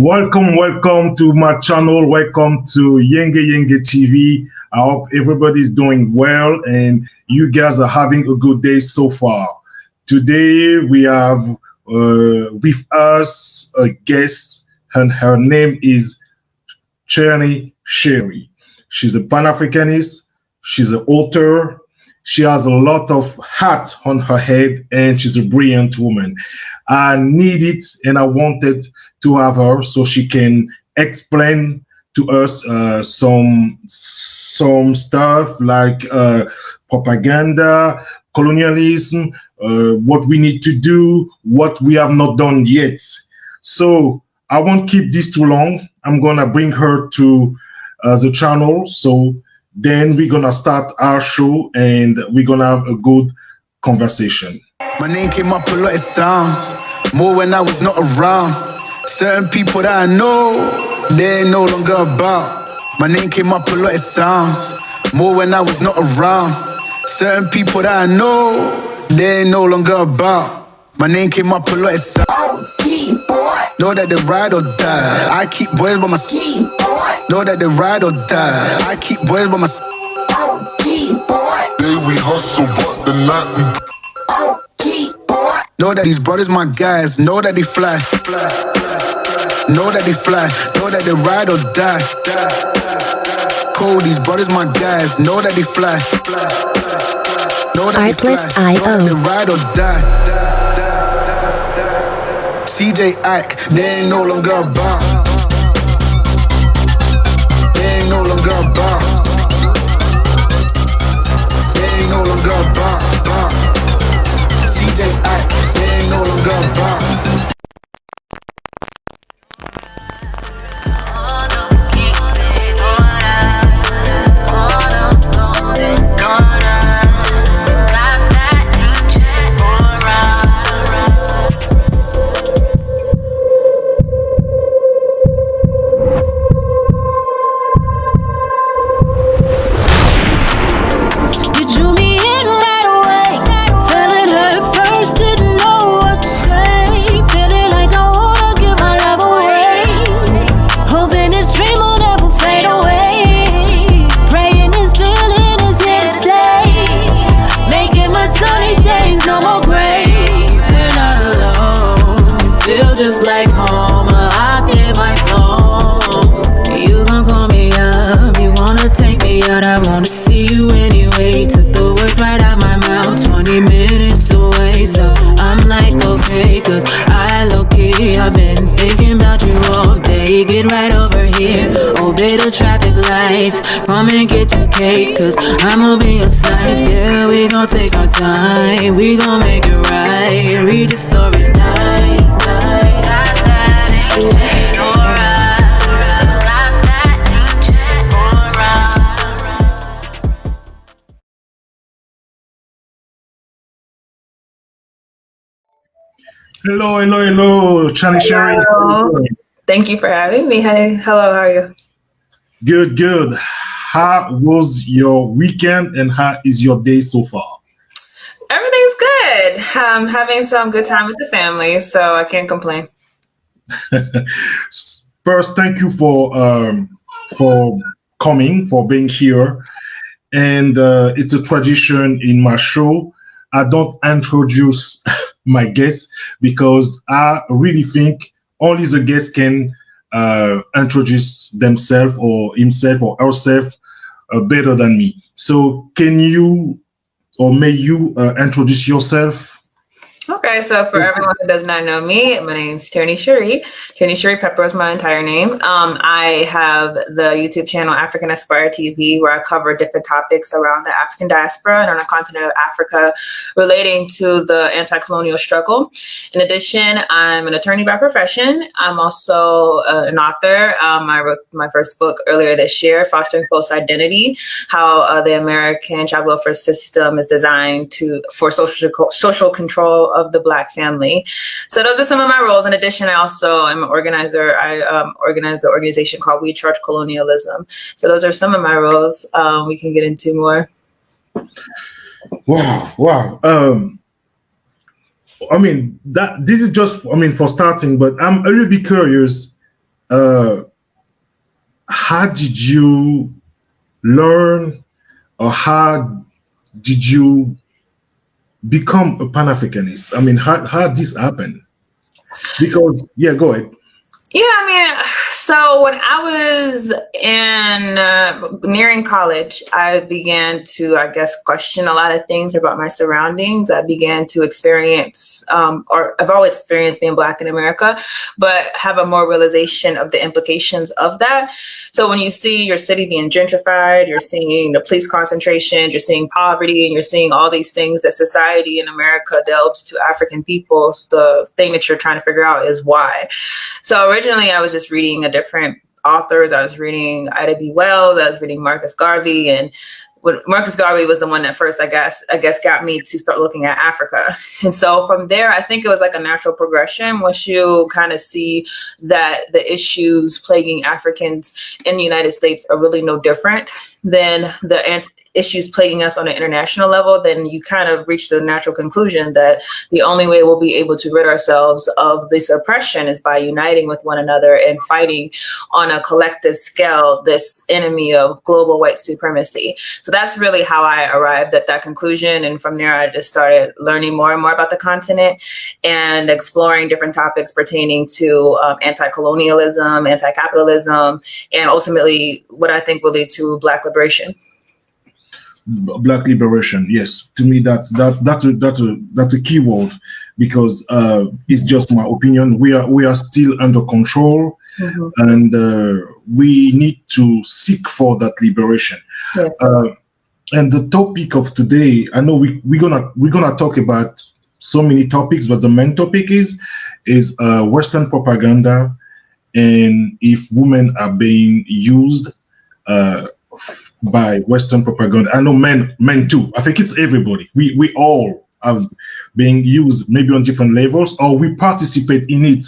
Welcome to my channel. Welcome to Yenge TV. I hope everybody's doing well and you guys are having a good day so far. Today we have with us a guest, and her name is Tierney Peprah. She's a Pan-Africanist. She's an author. She has a lot of hat on her head and she's a brilliant woman. I need it and I wanted to have her so she can explain to us some stuff like propaganda, colonialism, what we need to do, what we have not done yet. So I won't keep this too long. I'm gonna bring her to the channel. So then we're gonna start our show and we're gonna have a good conversation. My name came up a lot of sounds, more when I was not around. Certain people that I know, they ain't no longer about. My name came up a lot of sounds, more when I was not around. Certain people that I know, they ain't no longer about. My name came up a lot of sounds. Know that they ride or die. I keep boys by my side. Know that they ride or die. I keep boys by my side. Day we hustle, but the night we know that these brothers my guys. Know that they fly. Know that they fly. Know that they ride or die. Cold, these brothers my guys. Know that they fly. Know that they fly. Know that they ride or die. CJ Ike, they ain't no longer about. They ain't no longer about. They ain't no longer about. CJ Ike, they ain't no longer about. Just like home, I get my phone. You gon' call me up, you wanna take me out, I wanna see you anyway. Took the words right out my mouth, 20 minutes away. So I'm like, okay, cause I low-key, I've been thinking about you all day. Get right over here, obey the traffic lights. Come and get this cake, cause I'ma be a slice. Yeah, we gon' take our time, we gon' make it right. Read the story night. Hello, Tierney Peprah. Thank you for having me. Hi, hello, how are you? Good. How was your weekend and how is your day so far? Everything's good. I'm having some good time with the family, so I can't complain. First, thank you for coming, for being here. And it's a tradition in my show. I don't introduce my guests because I really think only the guest can introduce themselves or himself or herself better than me. So can you or may you introduce yourself? Okay, so for everyone who does not know me, my name's Tierney Peprah. Tierney Peprah is my entire name. I have the YouTube channel African Aspire TV, where I cover different topics around the African diaspora and on the continent of Africa relating to the anti-colonial struggle. In addition, I'm an attorney by profession. I'm also an author. I wrote my first book earlier this year, Fostering False Identity, how the American child welfare system is designed for social control of the Black family. So those are some of my roles. In addition, I also am an organizer. I organize the organization called We Charge Colonialism. So those are some of my roles. We can get into more. Wow. I mean, this is just, for starting, but I'm a little bit curious. how did you learn, or how did you become a Pan-Africanist? I mean, how this happened? Because, yeah, go ahead. Yeah, I mean, so when I was in nearing college, I began to, I guess, question a lot of things about my surroundings. I began to experience, or I've always experienced being Black in America, but have a more realization of the implications of that. So when you see your city being gentrified, you're seeing the police concentration, you're seeing poverty, and you're seeing all these things that society in America delves to African people, the thing that you're trying to figure out is why. So originally, I was just reading a different authors. I was reading Ida B. Wells. I was reading Marcus Garvey, and Marcus Garvey was the one that first, I guess, got me to start looking at Africa. And so from there, I think it was like a natural progression. Once you kind of see that the issues plaguing Africans in the United States are really no different than the issues plaguing us on an international level, then you kind of reach the natural conclusion that the only way we'll be able to rid ourselves of this oppression is by uniting with one another and fighting on a collective scale this enemy of global white supremacy. So that's really how I arrived at that conclusion. And from there, I just started learning more and more about the continent and exploring different topics pertaining to anti-colonialism, anti-capitalism, and ultimately what I think will lead to Black liberation. Black liberation, yes. To me, that's a key word, because it's just my opinion. We are still under control, and we need to seek for that liberation. Yes. And the topic of today, I know we're gonna talk about so many topics, but the main topic is Western propaganda, and if women are being used by Western propaganda. I know men too. I think it's everybody. We all are being used, maybe on different levels, or we participate in it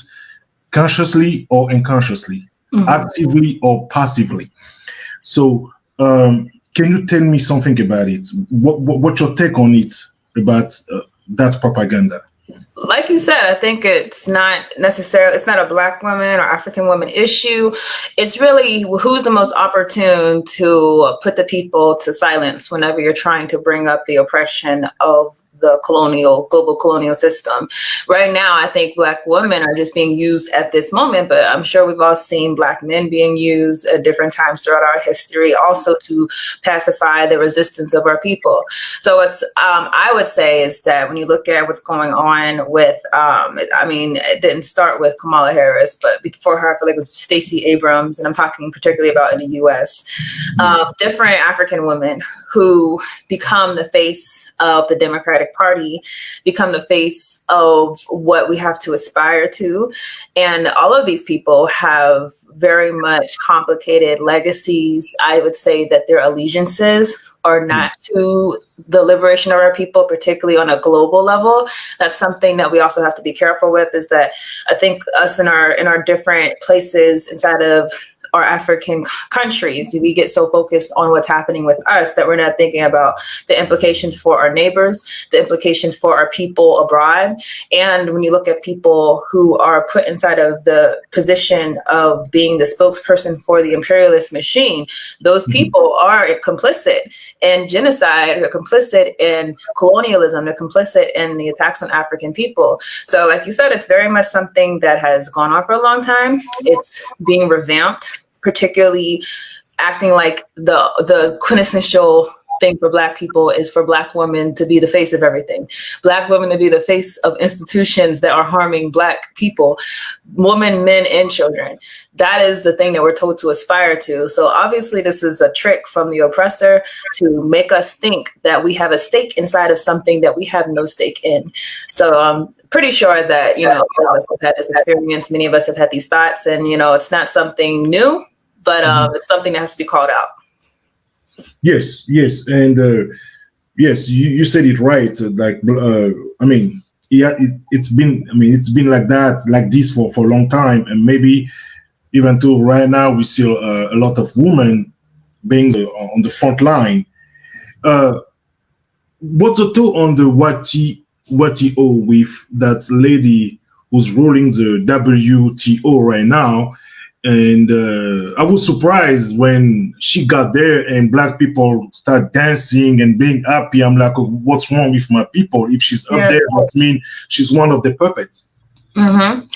consciously or unconsciously, actively or passively. So can you tell me something about it? What's your take on it, about that propaganda? Like you said, I think it's not a Black woman or African woman issue. It's really who's the most opportune to put the people to silence whenever you're trying to bring up the oppression of the global colonial system. Right now, I think Black women are just being used at this moment, but I'm sure we've all seen Black men being used at different times throughout our history, also to pacify the resistance of our people. So it's, I would say, is that when you look at what's going on with, it didn't start with Kamala Harris, but before her, I feel like it was Stacey Abrams, and I'm talking particularly about in the U.S. Different African women who become the face of the Democratic Party, become the face of what we have to aspire to. And all of these people have very much complicated legacies. I would say that their allegiances are not to the liberation of our people, particularly on a global level. That's something that we also have to be careful with, is that I think us in our different places inside of our African countries, we get so focused on what's happening with us that we're not thinking about the implications for our neighbors, the implications for our people abroad. And when you look at people who are put inside of the position of being the spokesperson for the imperialist machine, those people are complicit in genocide, they're complicit in colonialism, they're complicit in the attacks on African people. So like you said, it's very much something that has gone on for a long time. It's being revamped, particularly acting like the quintessential thing for Black people is for Black women to be the face of everything. Black women to be the face of institutions that are harming Black people, women, men, and children. That is the thing that we're told to aspire to. So obviously this is a trick from the oppressor to make us think that we have a stake inside of something that we have no stake in. So I'm pretty sure that, all of us have had this experience. Many of us have had these thoughts, and, it's not something new, but it's something that has to be called out. Yes, and yes, you said it right. It's been like that, like this for a long time, and maybe even though right now we see a lot of women being on the front line. What's the two on the WTO with that lady who's ruling the WTO right now? And I was surprised when she got there and black people start dancing and being happy. I'm like, oh, what's wrong with my people? If she's up there, that means she's one of the puppets. Mm-hmm.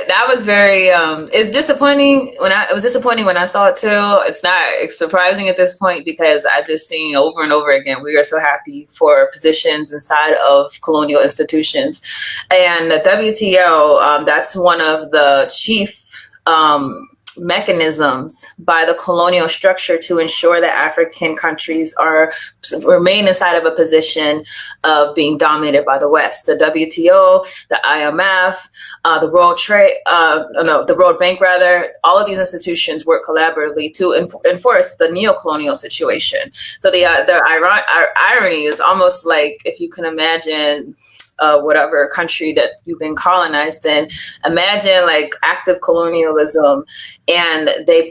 That was very it's disappointing it was disappointing when I saw it too. It's surprising at this point because I've just seen over and over again, we are so happy for positions inside of colonial institutions. And the WTO, that's one of the chief mechanisms by the colonial structure to ensure that African countries remain inside of a position of being dominated by the West. The WTO, the IMF, the World Bank rather, all of these institutions work collaboratively to enforce the neo-colonial situation. So the irony is almost like if you can imagine whatever country that you've been colonized in, imagine like active colonialism, and they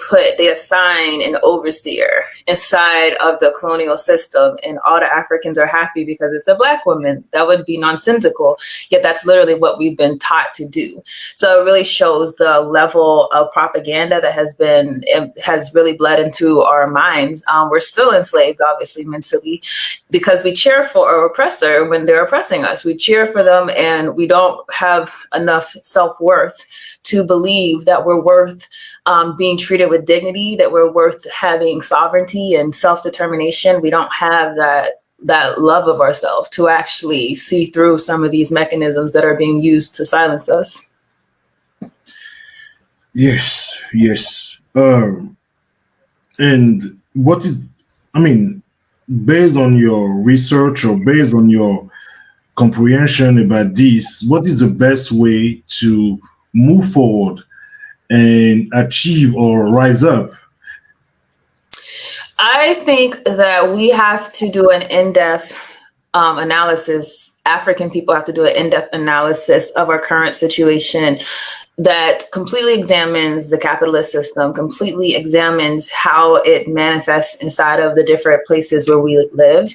assign an overseer inside of the colonial system, and all the Africans are happy because it's a black woman. That would be nonsensical, yet that's literally what we've been taught to do. So it really shows the level of propaganda that has really bled into our minds. We're still enslaved, obviously, mentally, because we cheer for our oppressor when they're oppressing us. We cheer for them, and we don't have enough self-worth to believe that we're worth being treated with dignity, that we're worth having sovereignty and self-determination. We don't have that love of ourselves to actually see through some of these mechanisms that are being used to silence us. Yes. And based on your research or based on your comprehension about this, what is the best way to move forward and achieve or rise up? I think that we have to do an in-depth analysis. African people have to do an in-depth analysis of our current situation that completely examines the capitalist system, completely examines how it manifests inside of the different places where we live.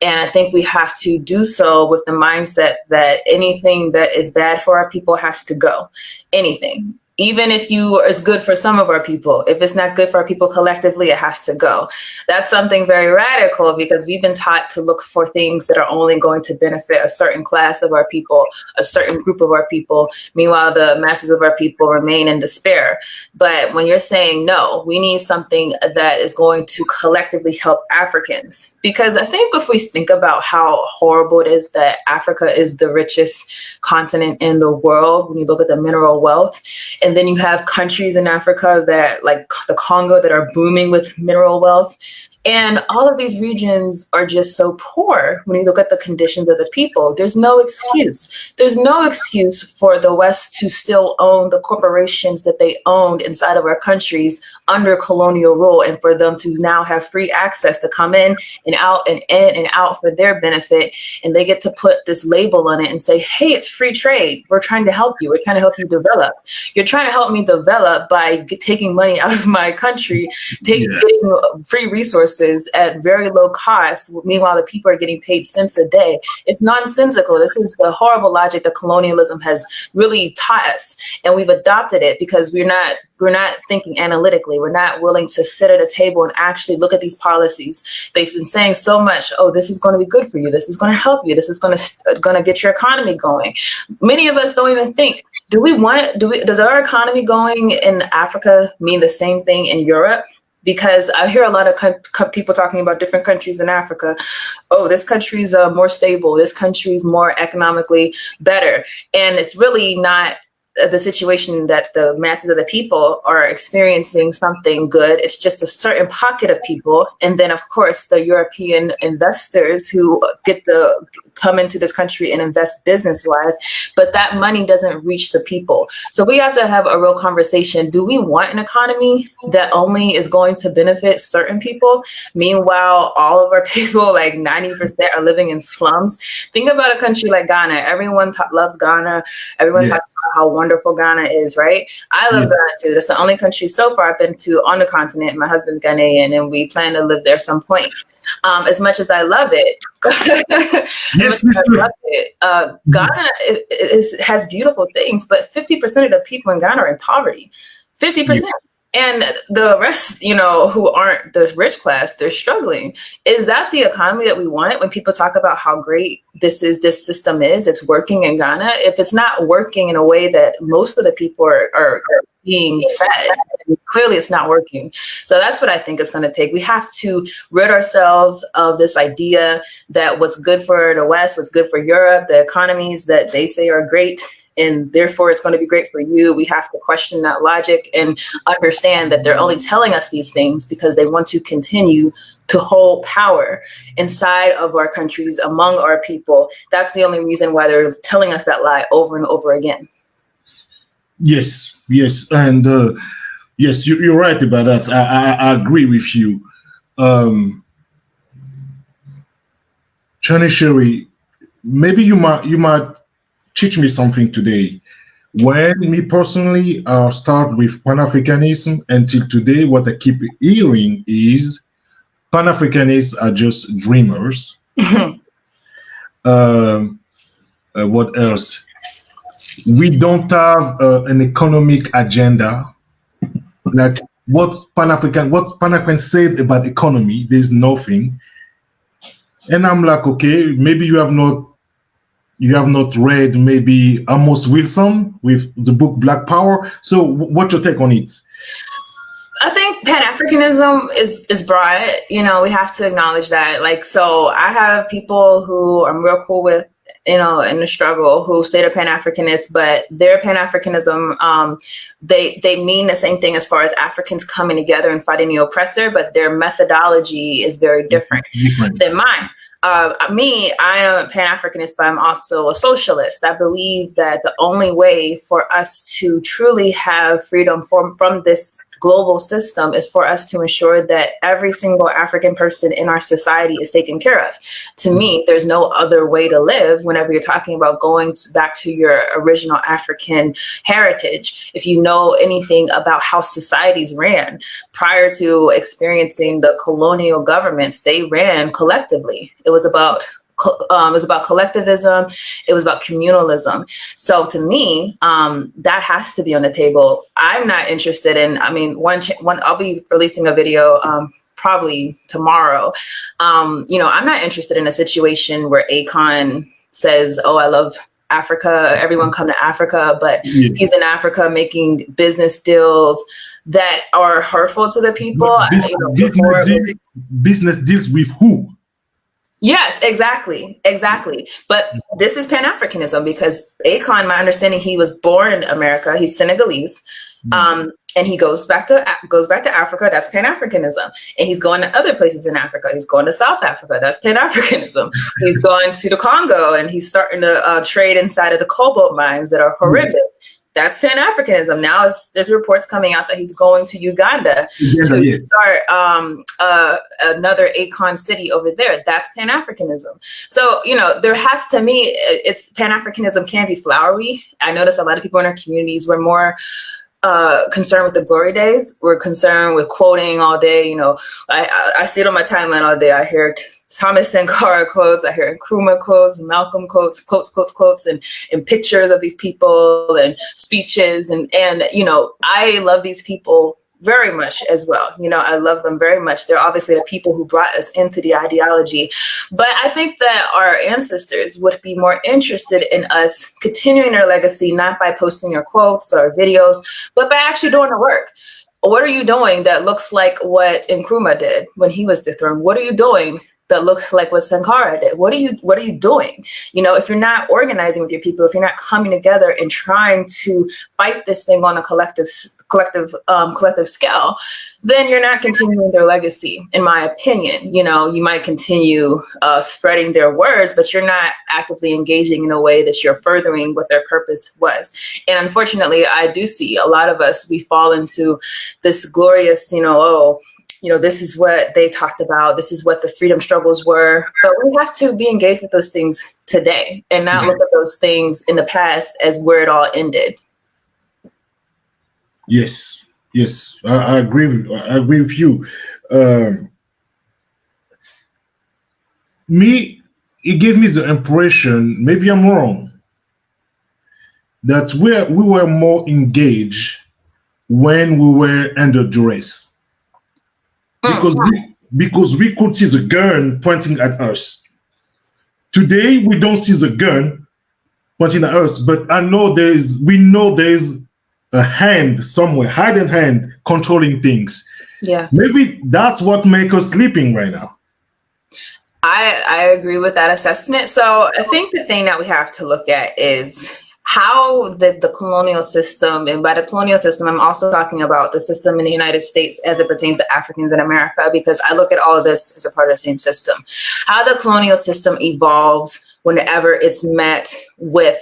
And I think we have to do so with the mindset that anything that is bad for our people has to go. Anything. Even if it's good for some of our people, if it's not good for our people collectively, it has to go. That's something very radical because we've been taught to look for things that are only going to benefit a certain class of our people, a certain group of our people. Meanwhile, the masses of our people remain in despair. But when you're saying, no, we need something that is going to collectively help Africans. Because I think if we think about how horrible it is that Africa is the richest continent in the world, when you look at the mineral wealth, and then you have countries in Africa that, like the Congo, that are booming with mineral wealth. And all of these regions are just so poor when you look at the conditions of the people. There's no excuse. There's no excuse for the West to still own the corporations that they owned inside of our countries under colonial rule, and for them to now have free access to come in and out and in and out for their benefit. And they get to put this label on it and say, hey, it's free trade. We're trying to help you. We're trying to help you develop. You're trying to help me develop by taking money out of my country, getting free resources at very low cost. Meanwhile, the people are getting paid cents a day. It's nonsensical. This is the horrible logic that colonialism has really taught us, and we've adopted it because we're not thinking analytically. We're not willing to sit at a table and actually look at these policies. They've been saying so much, oh, this is going to be good for you. This is going to help you. This is going to get your economy going. Many of us don't even think, does our economy going in Africa mean the same thing in Europe? Because I hear a lot of people talking about different countries in Africa. Oh, this country's more stable. This country's more economically better. And it's really not the situation that the masses of the people are experiencing something good. It's just a certain pocket of people. And then, of course, the European investors who get to come into this country and invest business-wise, but that money doesn't reach the people. So we have to have a real conversation. Do we want an economy that only is going to benefit certain people? Meanwhile, all of our people, like 90%, are living in slums. Think about a country like Ghana. Everyone loves Ghana. Everyone talks about how wonderful Ghana is, right? I love Ghana too. That's the only country so far I've been to on the continent. My husband's Ghanaian, and we plan to live there some point. As much as I love it, Ghana has beautiful things, but 50% of the people in Ghana are in poverty. 50%. And the rest, who aren't the rich class, they're struggling. Is that the economy that we want? When people talk about how great this system is, it's working in Ghana. If it's not working in a way that most of the people are being fed, clearly it's not working. So that's what I think it's going to take. We have to rid ourselves of this idea that what's good for the West, what's good for Europe, the economies that they say are great, and therefore it's going to be great for you. We have to question that logic and understand that they're only telling us these things because they want to continue to hold power inside of our countries, among our people. That's the only reason why they're telling us that lie over and over again. Yes, and yes, you're right about that. I agree with you. Tierney Sherry, maybe you might teach me something today. When me personally, I'll start with Pan-Africanism. Until today, what I keep hearing is Pan-Africanists are just dreamers. What else? We don't have an economic agenda. Like what Pan-African said about economy, there's nothing. And I'm like, okay, maybe you have not read maybe Amos Wilson with the book Black Power. So what's your take on it? I think Pan-Africanism is broad. We have to acknowledge that. So I have people who I'm real cool with, in the struggle, who say they're Pan-Africanists, but their Pan-Africanism, they mean the same thing as far as Africans coming together and fighting the oppressor, but their methodology is very different than mine. I am a Pan-Africanist, but I'm also a socialist. I believe that the only way for us to truly have freedom from this global system is for us to ensure that every single African person in our society is taken care of. To me, there's no other way to live whenever you're talking about going back to your original African heritage. If you know anything about how societies ran prior to experiencing the colonial governments, they ran collectively. It was about collectivism. It was about communalism. So to me, that has to be on the table. I'm not interested in, I'll be releasing a video probably tomorrow. I'm not interested in a situation where Akon says, oh, I love Africa, everyone come to Africa, but he's in Africa making business deals that are hurtful to the people. Business deals with who? Yes, exactly. But this is Pan-Africanism because Akon, my understanding, he was born in America. He's Senegalese, and he goes back to Africa. That's Pan-Africanism. And he's going to other places in Africa. He's going to South Africa. That's Pan-Africanism. He's going to the Congo, and he's starting to trade inside of the cobalt mines that are horrific. That's Pan-Africanism. Now there's reports coming out that he's going to Uganda to start another Akon city over there. That's Pan-Africanism. So, there has to me, it's Pan-Africanism can be flowery. I notice a lot of people in our communities were more concerned with the glory days. We're concerned with quoting all day. I see it on my timeline all day. I hear Thomas Sankara quotes, I hear Nkrumah quotes, Malcolm quotes, and pictures of these people and speeches. And I love these people very much as well. I love them very much. They're obviously the people who brought us into the ideology. But I think that our ancestors would be more interested in us continuing their legacy, not by posting your quotes or videos, but by actually doing the work. What are you doing that looks like what Nkrumah did when he was dethroned? What are you doing that looks like what Sankara did? What are you doing? If you're not organizing with your people, if you're not coming together and trying to fight this thing on a collective scale, then you're not continuing their legacy, in my opinion. You might continue spreading their words, but you're not actively engaging in a way that you're furthering what their purpose was. And unfortunately, I do see a lot of us, we fall into this glorious, this is what they talked about. This is what the freedom struggles were. But we have to be engaged with those things today and not look at those things in the past as where it all ended. Yes, I agree with you. It gave me the impression, maybe I'm wrong, that we were more engaged when we were under duress. Because we could see the gun pointing at us. Today, we don't see the gun pointing at us, but we know there's a hand somewhere, hidden hand controlling things. Yeah. Maybe that's what makes us sleeping right now. I agree with that assessment. So I think the thing that we have to look at is how the colonial system, and by the colonial system, I'm also talking about the system in the United States as it pertains to Africans in America, because I look at all of this as a part of the same system. How the colonial system evolves whenever it's met with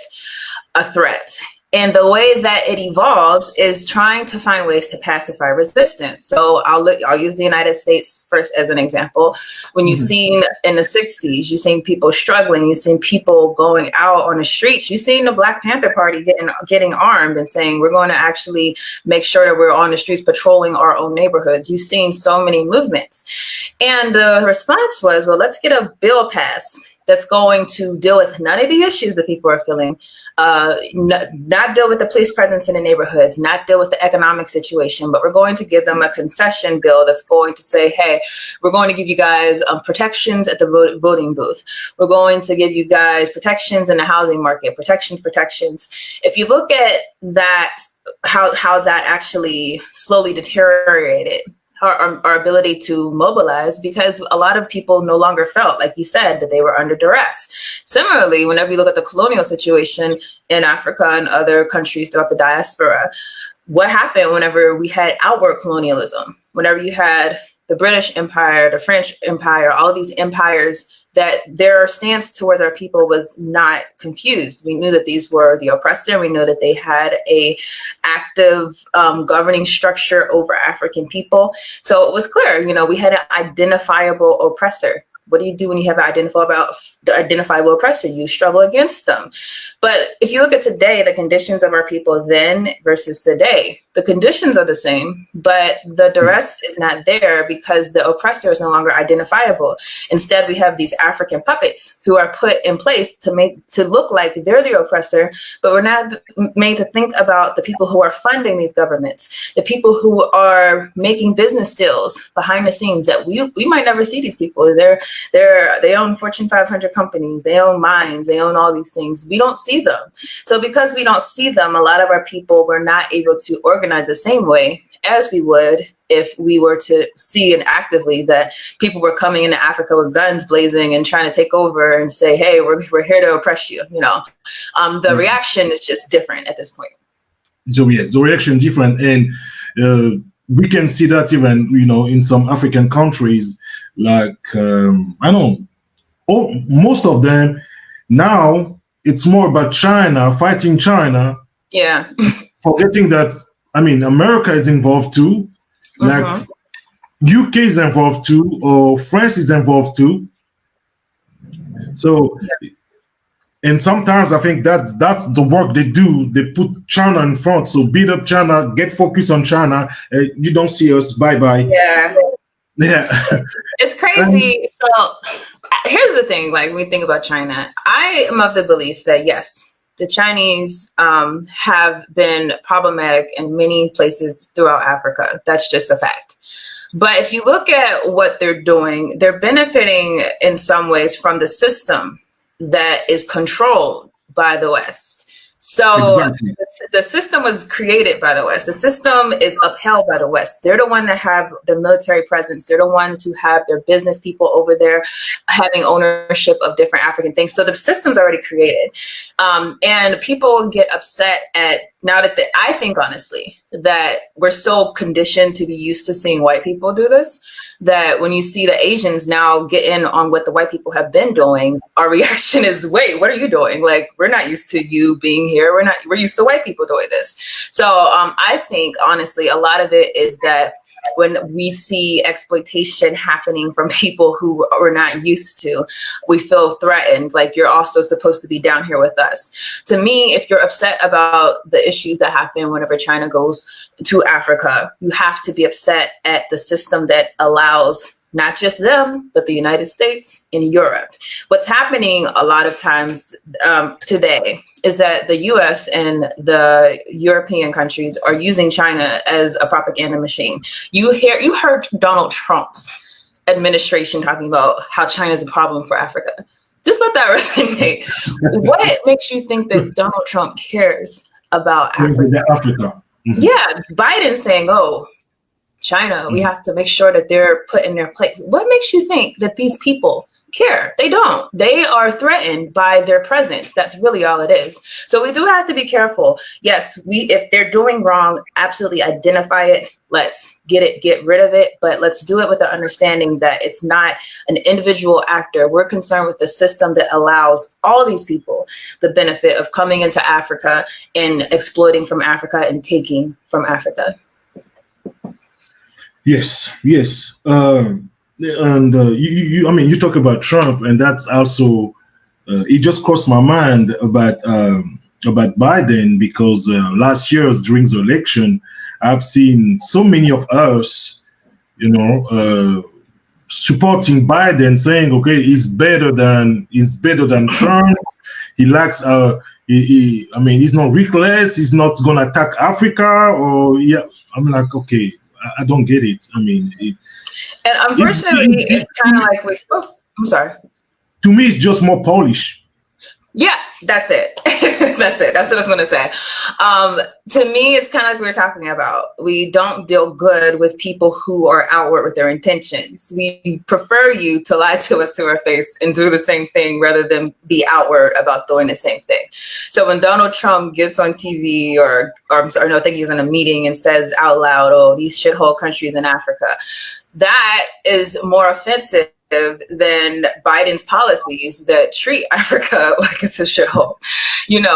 a threat. And the way that it evolves is trying to find ways to pacify resistance. So I'll use the United States first as an example. When you've seen in the 60s, you've seen people struggling, you've seen people going out on the streets, you've seen the Black Panther Party getting armed and saying, we're going to actually make sure that we're on the streets patrolling our own neighborhoods. You've seen so many movements. And the response was, well, let's get a bill passed that's going to deal with none of the issues that people are feeling, not deal with the police presence in the neighborhoods, not deal with the economic situation, but we're going to give them a concession bill that's going to say, hey, we're going to give you guys protections at the voting booth. We're going to give you guys protections in the housing market, protections. If you look at that, how that actually slowly deteriorated our ability to mobilize, because a lot of people no longer felt, like you said, that they were under duress. Similarly, whenever you look at the colonial situation in Africa and other countries throughout the diaspora, what happened whenever we had outward colonialism, whenever you had the British Empire, the French Empire, all of these empires, that their stance towards our people was not confused. We knew that these were the oppressor. We knew that they had a active governing structure over African people. So it was clear, we had an identifiable oppressor. What do you do when you have an identifiable oppressor? You struggle against them. But if you look at today, the conditions of our people then versus today, the conditions are the same, but the duress is not there because the oppressor is no longer identifiable. Instead, we have these African puppets who are put in place to look like they're the oppressor, but we're not made to think about the people who are funding these governments, the people who are making business deals behind the scenes that we might never see these people. They own Fortune 500 companies, they own mines, they own all these things. We don't see them. So because we don't see them, a lot of our people were not able to organize the same way as we would if we were to see and actively that people were coming into Africa with guns blazing and trying to take over and say, hey, we're here to oppress you. The reaction is just different at this point. So yes, the reaction is different. And we can see that even, in some African countries, like, most of them now, it's more about China, fighting China. Yeah. Forgetting that, America is involved too. Like, UK is involved too, or France is involved too. So, and sometimes I think that's the work they do. They put China in front. So beat up China, get focused on China. You don't see us, bye-bye. Yeah. Yeah. It's crazy. So here's the thing, like, when we think about China, I am of the belief that, yes, the Chinese have been problematic in many places throughout Africa. That's just a fact. But if you look at what they're doing, they're benefiting in some ways from the system that is controlled by the West. So exactly. The system was created by the West. The system is upheld by the West. They're the one that have the military presence. They're the ones who have their business people over there having ownership of different African things. So the system's already created. And people get upset at now that I think, honestly, that we're so conditioned to be used to seeing white people do this, that when you see the Asians now get in on what the white people have been doing, our reaction is, wait, what are you doing? Like, we're not used to you being here. We're used to white people doing this. So I think, honestly, a lot of it is that when we see exploitation happening from people who we're not used to, we feel threatened, like you're also supposed to be down here with us. To me, if you're upset about the issues that happen whenever China goes to Africa, you have to be upset at the system that allows not just them, but the United States and Europe. What's happening a lot of times today is that the US and the European countries are using China as a propaganda machine. You heard Donald Trump's administration talking about how China is a problem for Africa. Just let that resonate. What makes you think that Donald Trump cares about Africa? Mm-hmm. Yeah, Biden's saying, oh, China, we have to make sure that they're put in their place. What makes you think that these people care? They don't. They are threatened by their presence. That's really all it is. So we do have to be careful. Yes, if they're doing wrong, absolutely identify it. Let's get rid of it, but let's do it with the understanding that it's not an individual actor. We're concerned with the system that allows all these people the benefit of coming into Africa and exploiting from Africa and taking from Africa. Yes. And you talk about Trump, and that's also it just crossed my mind about Biden, because last year during the election, I've seen so many of us, supporting Biden, saying, okay, he's better than Trump. He lacks he's not reckless. He's not gonna attack Africa, or yeah. I'm like, okay, I don't get it. And unfortunately, it's kind of like we spoke. I'm sorry. To me, it's just more Polish. Yeah, that's it. That's it. That's what I was going to say. To me, it's kind of like we were talking about. We don't deal good with people who are outward with their intentions. We prefer you to lie to us to our face and do the same thing rather than be outward about doing the same thing. So when Donald Trump gets on TV I think he's in a meeting and says out loud, oh, these shithole countries in Africa, that is more offensive than Biden's policies that treat Africa like it's a shithole,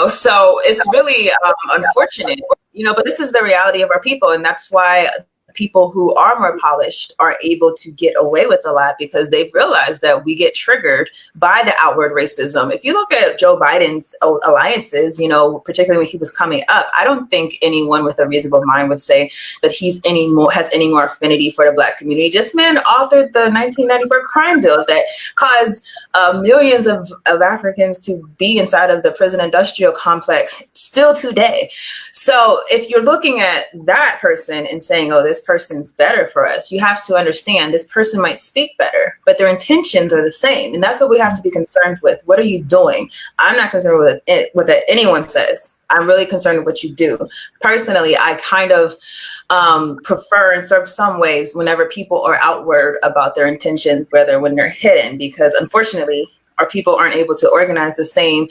so it's really unfortunate, but this is the reality of our people. And that's why people who are more polished are able to get away with a lot, because they've realized that we get triggered by the outward racism. If you look at Joe Biden's alliances, particularly when he was coming up, I don't think anyone with a reasonable mind would say that has any more affinity for the Black community. This man authored the 1994 crime bills that caused millions of Africans to be inside of the prison industrial complex still today. So if you're looking at that person and saying, oh, this person's better for us, you have to understand this person might speak better, but their intentions are the same. And that's what we have to be concerned with. What are you doing? I'm not concerned with what anyone says. I'm really concerned with what you do. Personally, I kind of prefer in some ways whenever people are outward about their intentions, rather when they're hidden, because unfortunately our people aren't able to organize the same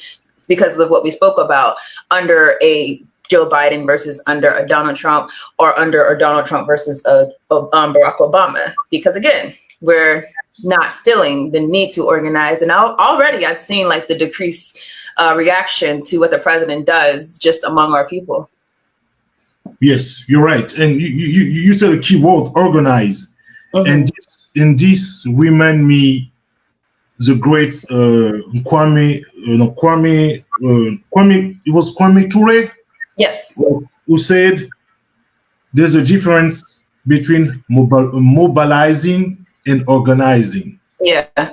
because of what we spoke about under a Joe Biden versus under a Donald Trump, or under a Donald Trump versus a Barack Obama. Because again, we're not feeling the need to organize. And already I've seen like the decreased reaction to what the president does just among our people. Yes, you're right. And you said a key word, organize. Mm-hmm. And this remind me the great Kwame, it was Kwame Ture. Yes. Who said there's a difference between mobilizing and organizing. Yeah.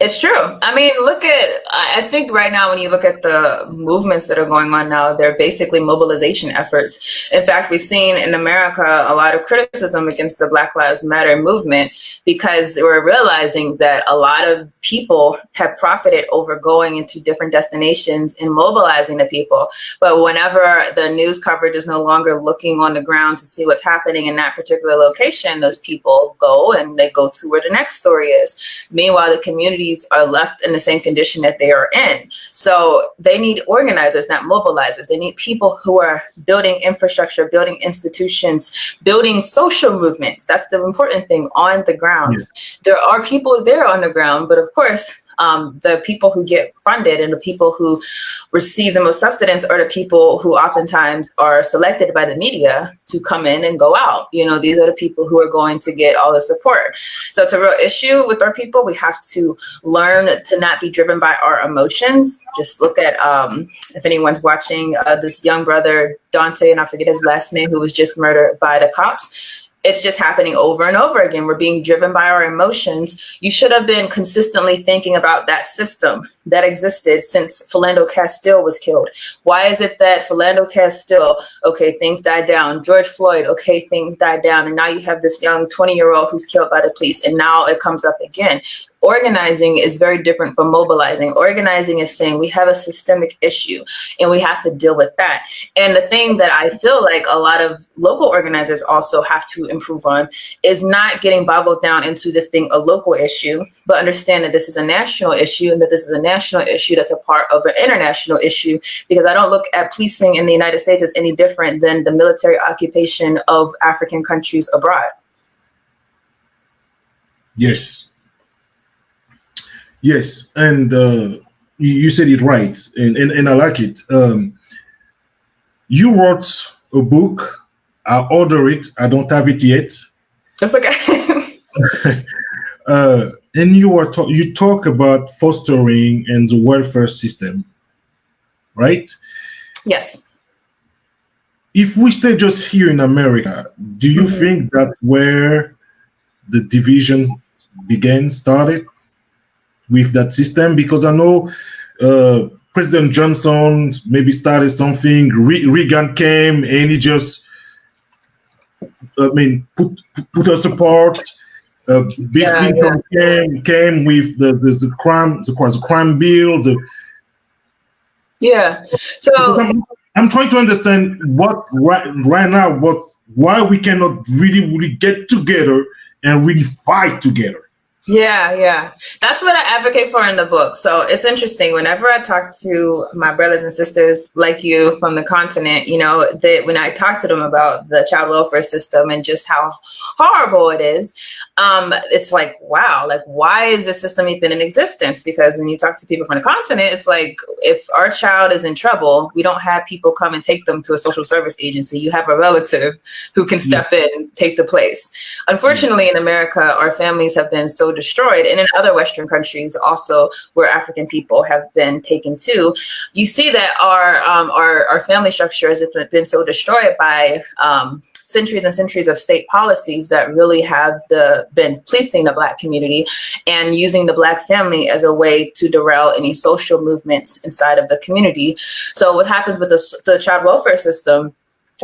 It's true. I mean, I think right now when you look at the movements that are going on now, they're basically mobilization efforts. In fact, we've seen in America a lot of criticism against the Black Lives Matter movement, because we're realizing that a lot of people have profited over going into different destinations and mobilizing the people. But whenever the news coverage is no longer looking on the ground to see what's happening in that particular location, those people go to where the next story is. Meanwhile, the communities are left in the same condition that they are in. So they need organizers, not mobilizers. They need people who are building infrastructure, building institutions, building social movements. That's the important thing on the ground. Yes. There are people there on the ground, but of course, the people who get funded and the people who receive the most substance are the people who oftentimes are selected by the media to come in and go out. These are the people who are going to get all the support. So it's a real issue with our people. We have to learn to not be driven by our emotions. Just look at, if anyone's watching, this young brother, Dante, and I forget his last name, who was just murdered by the cops. it's just happening over and over again. We're being driven by our emotions. You should have been consistently thinking about that system that existed since Philando Castile was killed. Why is it that Philando Castile, okay, things died down. George Floyd, okay, things died down. And now you have this young 20-year-old who's killed by the police. And now it comes up again. Organizing is very different from mobilizing. Organizing is saying we have a systemic issue and we have to deal with that. And the thing that I feel like a lot of local organizers also have to improve on is not getting boggled down into this being a local issue, but understand that this is a national issue and that this is a national issue that's a part of an international issue, because I don't look at policing in the United States as any different than the military occupation of African countries abroad. Yes. Yes, and you said it right, and I like it. You wrote a book. I order it. I don't have it yet. That's okay. And you talk about fostering and the welfare system, right? Yes. If we stay just here in America, do you think that's where the division started? With that system, because I know President Johnson maybe started something. Reagan came and he just, put us apart. Bill Clinton came with the crime bill. So I'm trying to understand right now why we cannot really get together and really fight together. Yeah. That's what I advocate for in the book. So it's interesting. Whenever I talk to my brothers and sisters like you from the continent, that when I talk to them about the child welfare system and just how horrible it is, it's like, wow, like, why is this system even in existence? Because when you talk to people from the continent, it's like, if our child is in trouble, we don't have people come and take them to a social service agency. You have a relative who can step in and take the place. Unfortunately, in America, our families have been so destroyed, and in other Western countries also where African people have been taken to, you see that our family structure has been so destroyed by centuries and centuries of state policies that really have been policing the Black community and using the Black family as a way to derail any social movements inside of the community. So what happens with the child welfare system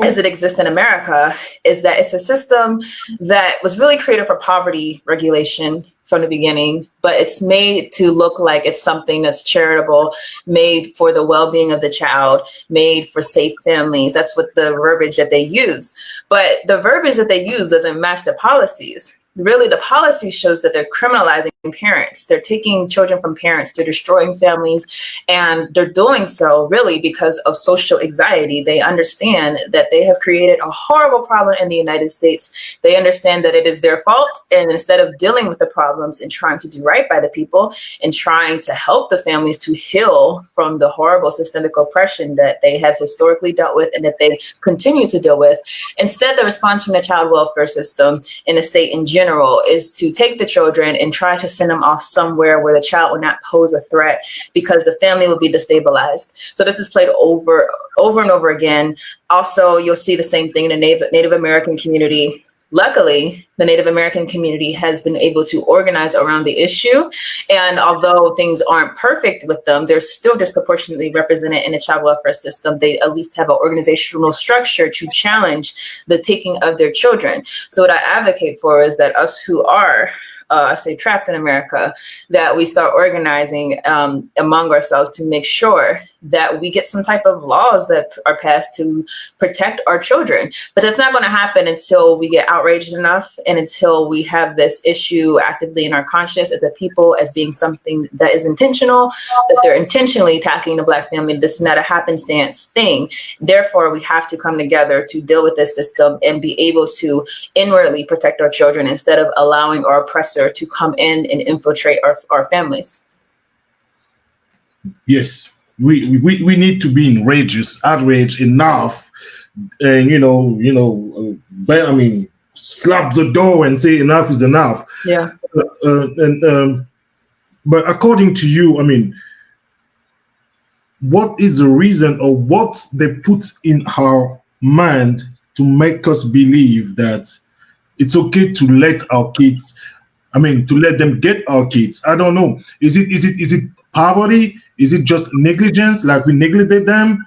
as it exists in America is that it's a system that was really created for poverty regulation from the beginning, but it's made to look like it's something that's charitable, made for the well-being of the child, made for safe families. That's what the verbiage that they use. But the verbiage that they use doesn't match the policies. Really, the policy shows that they're criminalizing parents. They're taking children from parents. They're destroying families. And they're doing so really because of social anxiety. They understand that they have created a horrible problem in the United States. They understand that it is their fault. And instead of dealing with the problems and trying to do right by the people and trying to help the families to heal from the horrible systemic oppression that they have historically dealt with and that they continue to deal with, instead the response from the child welfare system in the state in general is to take the children and try to send them off somewhere where the child will not pose a threat because the family will be destabilized. So this is played over and over again. Also, you'll see the same thing in the Native American community. Luckily, the Native American community has been able to organize around the issue. And although things aren't perfect with them, they're still disproportionately represented in the child welfare system. They at least have an organizational structure to challenge the taking of their children. So what I advocate for is that us who are trapped in America, that we start organizing among ourselves to make sure that we get some type of laws that are passed to protect our children. But that's not going to happen until we get outraged enough and until we have this issue actively in our consciousness as a people as being something that is intentional, that they're intentionally attacking the Black family. This is not a happenstance thing. Therefore, we have to come together to deal with this system and be able to inwardly protect our children instead of allowing our oppressor to come in and infiltrate our families. Yes, we need to be outraged enough, and slap the door and say enough is enough. Yeah. But according to you, what is the reason or what they put in our mind to make us believe that it's okay to let our kids, to let them get our kids. I don't know. Is it poverty? Is it just negligence? Like we neglected them?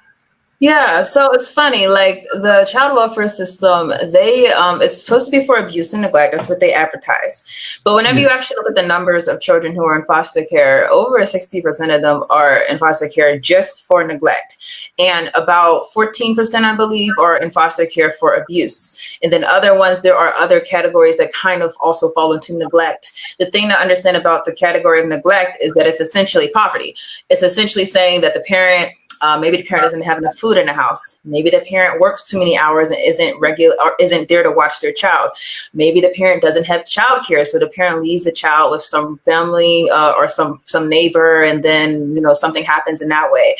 Yeah, so it's funny, like the child welfare system, it's supposed to be for abuse and neglect. That's what they advertise. But whenever you actually look at the numbers of children who are in foster care, over 60% of them are in foster care just for neglect. And about 14%, I believe, are in foster care for abuse. And then other ones, there are other categories that kind of also fall into neglect. The thing to understand about the category of neglect is that it's essentially poverty. It's essentially saying that the parent, maybe the parent doesn't have enough food in the house. Maybe the parent works too many hours and isn't there to watch their child. Maybe the parent doesn't have childcare, so the parent leaves the child with some family or some neighbor, and then something happens in that way.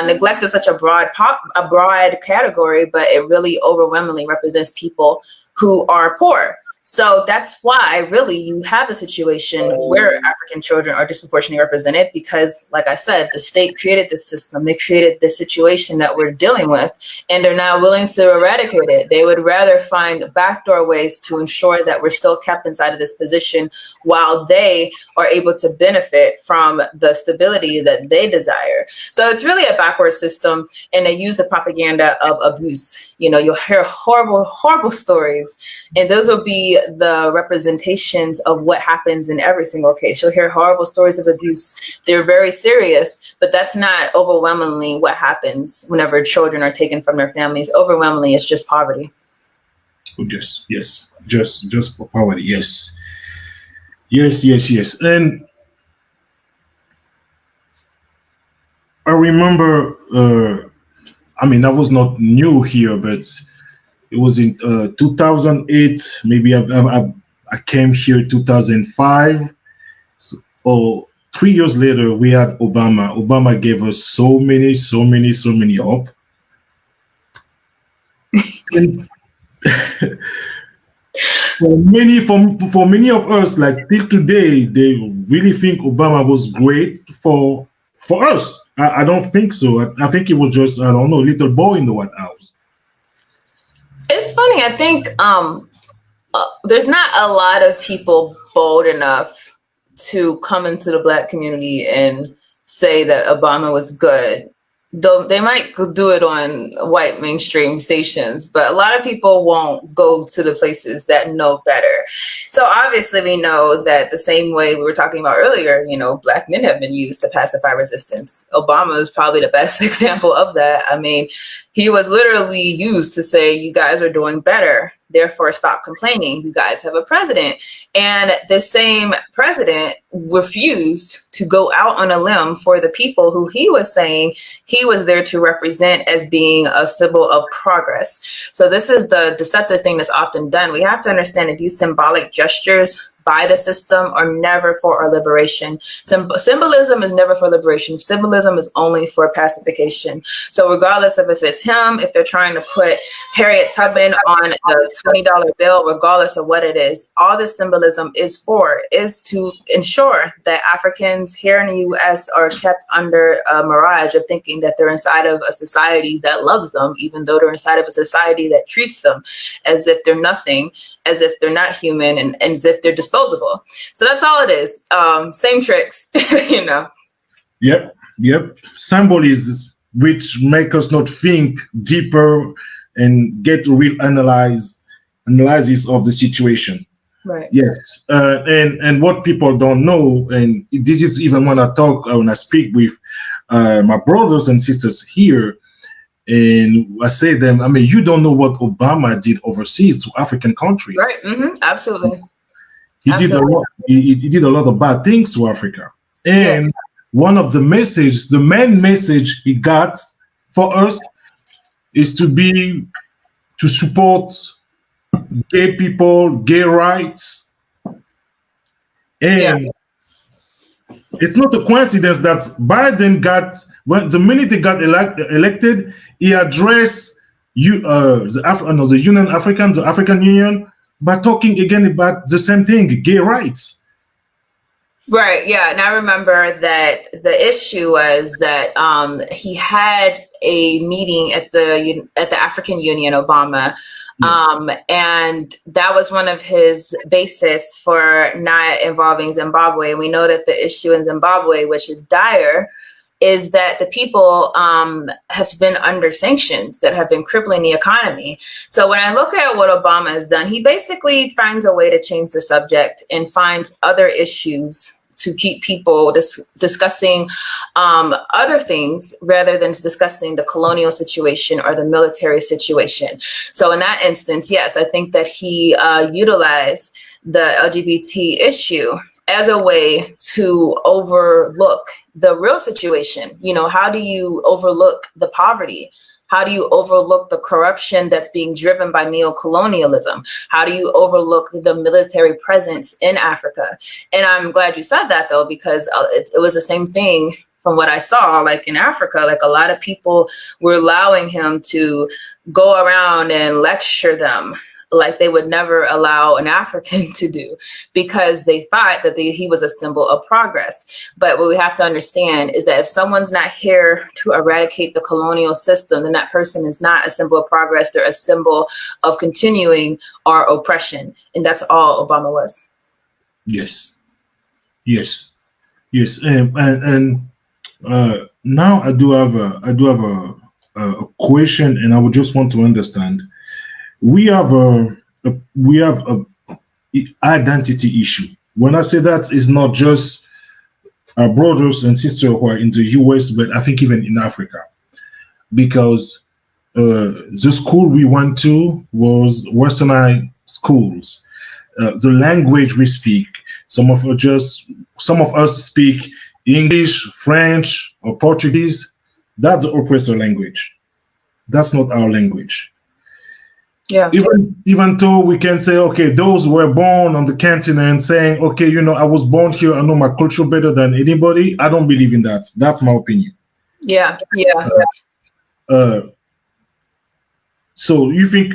Neglect is such a broad category, but it really overwhelmingly represents people who are poor. So that's why really you have a situation where African children are disproportionately represented because, like I said, the state created this system. They created this situation that we're dealing with, and they're not willing to eradicate it. They would rather find backdoor ways to ensure that we're still kept inside of this position while they are able to benefit from the stability that they desire. So it's really a backward system, and they use the propaganda of abuse. You'll hear horrible, horrible stories, and those will be the representations of what happens in every single case. You'll hear horrible stories of abuse. They're very serious, but that's not overwhelmingly what happens whenever children are taken from their families. Overwhelmingly, it's just poverty. Just for poverty. Yes. And I remember, I was not new here, but it was in 2008. Maybe I came here in 2005. So 3 years later, we had Obama. Obama gave us so many hope. And for many of us, like till today, they really think Obama was great for us. I don't think so. I think it was just, I don't know, a little boy in the White House. It's funny. I think there's not a lot of people bold enough to come into the Black community and say that Obama was good. Though they might do it on white mainstream stations, but a lot of people won't go to the places that know better. So obviously we know that the same way we were talking about earlier, Black men have been used to pacify resistance. Obama is probably the best example of that. He was literally used to say, you guys are doing better, therefore stop complaining. You guys have a president. And the same president refused to go out on a limb for the people who he was saying he was there to represent as being a symbol of progress. So this is the deceptive thing that's often done. We have to understand that these symbolic gestures by the system are never for our liberation. Symbolism is never for liberation. Symbolism is only for pacification. So regardless if it's him, if they're trying to put Harriet Tubman on a $20 bill, regardless of what it is, all this symbolism is to ensure that Africans here in the U.S. are kept under a mirage of thinking that they're inside of a society that loves them, even though they're inside of a society that treats them as if they're nothing, as if they're not human, and as if they're disposable. So that's all it is. Same tricks, Yep. Symbolism, which make us not think deeper and get real analysis of the situation. Right. Yes. And what people don't know, and this is even when I speak with my brothers and sisters here, and I say to them, you don't know what Obama did overseas to African countries. Right. Mm-hmm. Absolutely. He did a lot of bad things to Africa. And one of the main message he got for us is to support gay people, gay rights. And it's not a coincidence that Biden the minute he got elected, he addressed the African Union, by talking again about the same thing, gay rights. Right. Yeah. And I remember that the issue was that he had a meeting at the African Union, Obama, And that was one of his basis for not involving Zimbabwe. And we know that the issue in Zimbabwe, which is dire, is that the people have been under sanctions that have been crippling the economy. So when I look at what Obama has done, he basically finds a way to change the subject and finds other issues to keep people discussing other things rather than discussing the colonial situation or the military situation. So in that instance, yes, I think that he utilized the LGBT issue as a way to overlook the real situation. You know, how do you overlook the poverty? How do you overlook the corruption that's being driven by neocolonialism? How do you overlook the military presence in Africa? And I'm glad you said that, though, because it was the same thing from what I saw, like in Africa. Like a lot of people were allowing him to go around and lecture them like they would never allow an African to do, because they thought that he was a symbol of progress. But what we have to understand is that if someone's not here to eradicate the colonial system, then that person is not a symbol of progress. They're a symbol of continuing our oppression. And that's all Obama was. Yes. And now I do have a question, and I would just want to understand. We have a identity issue. When I say that, it's not just our brothers and sisters who are in the US, but I think even in Africa, because the school we went to was Westernized schools. The language we speak, some of us speak English, French, or Portuguese. That's the oppressor language. That's not our language. Yeah. Even though we can say, okay, those who were born on the continent saying, okay, you know, I was born here, I know my culture better than anybody. I don't believe in that. That's my opinion. Yeah. So you think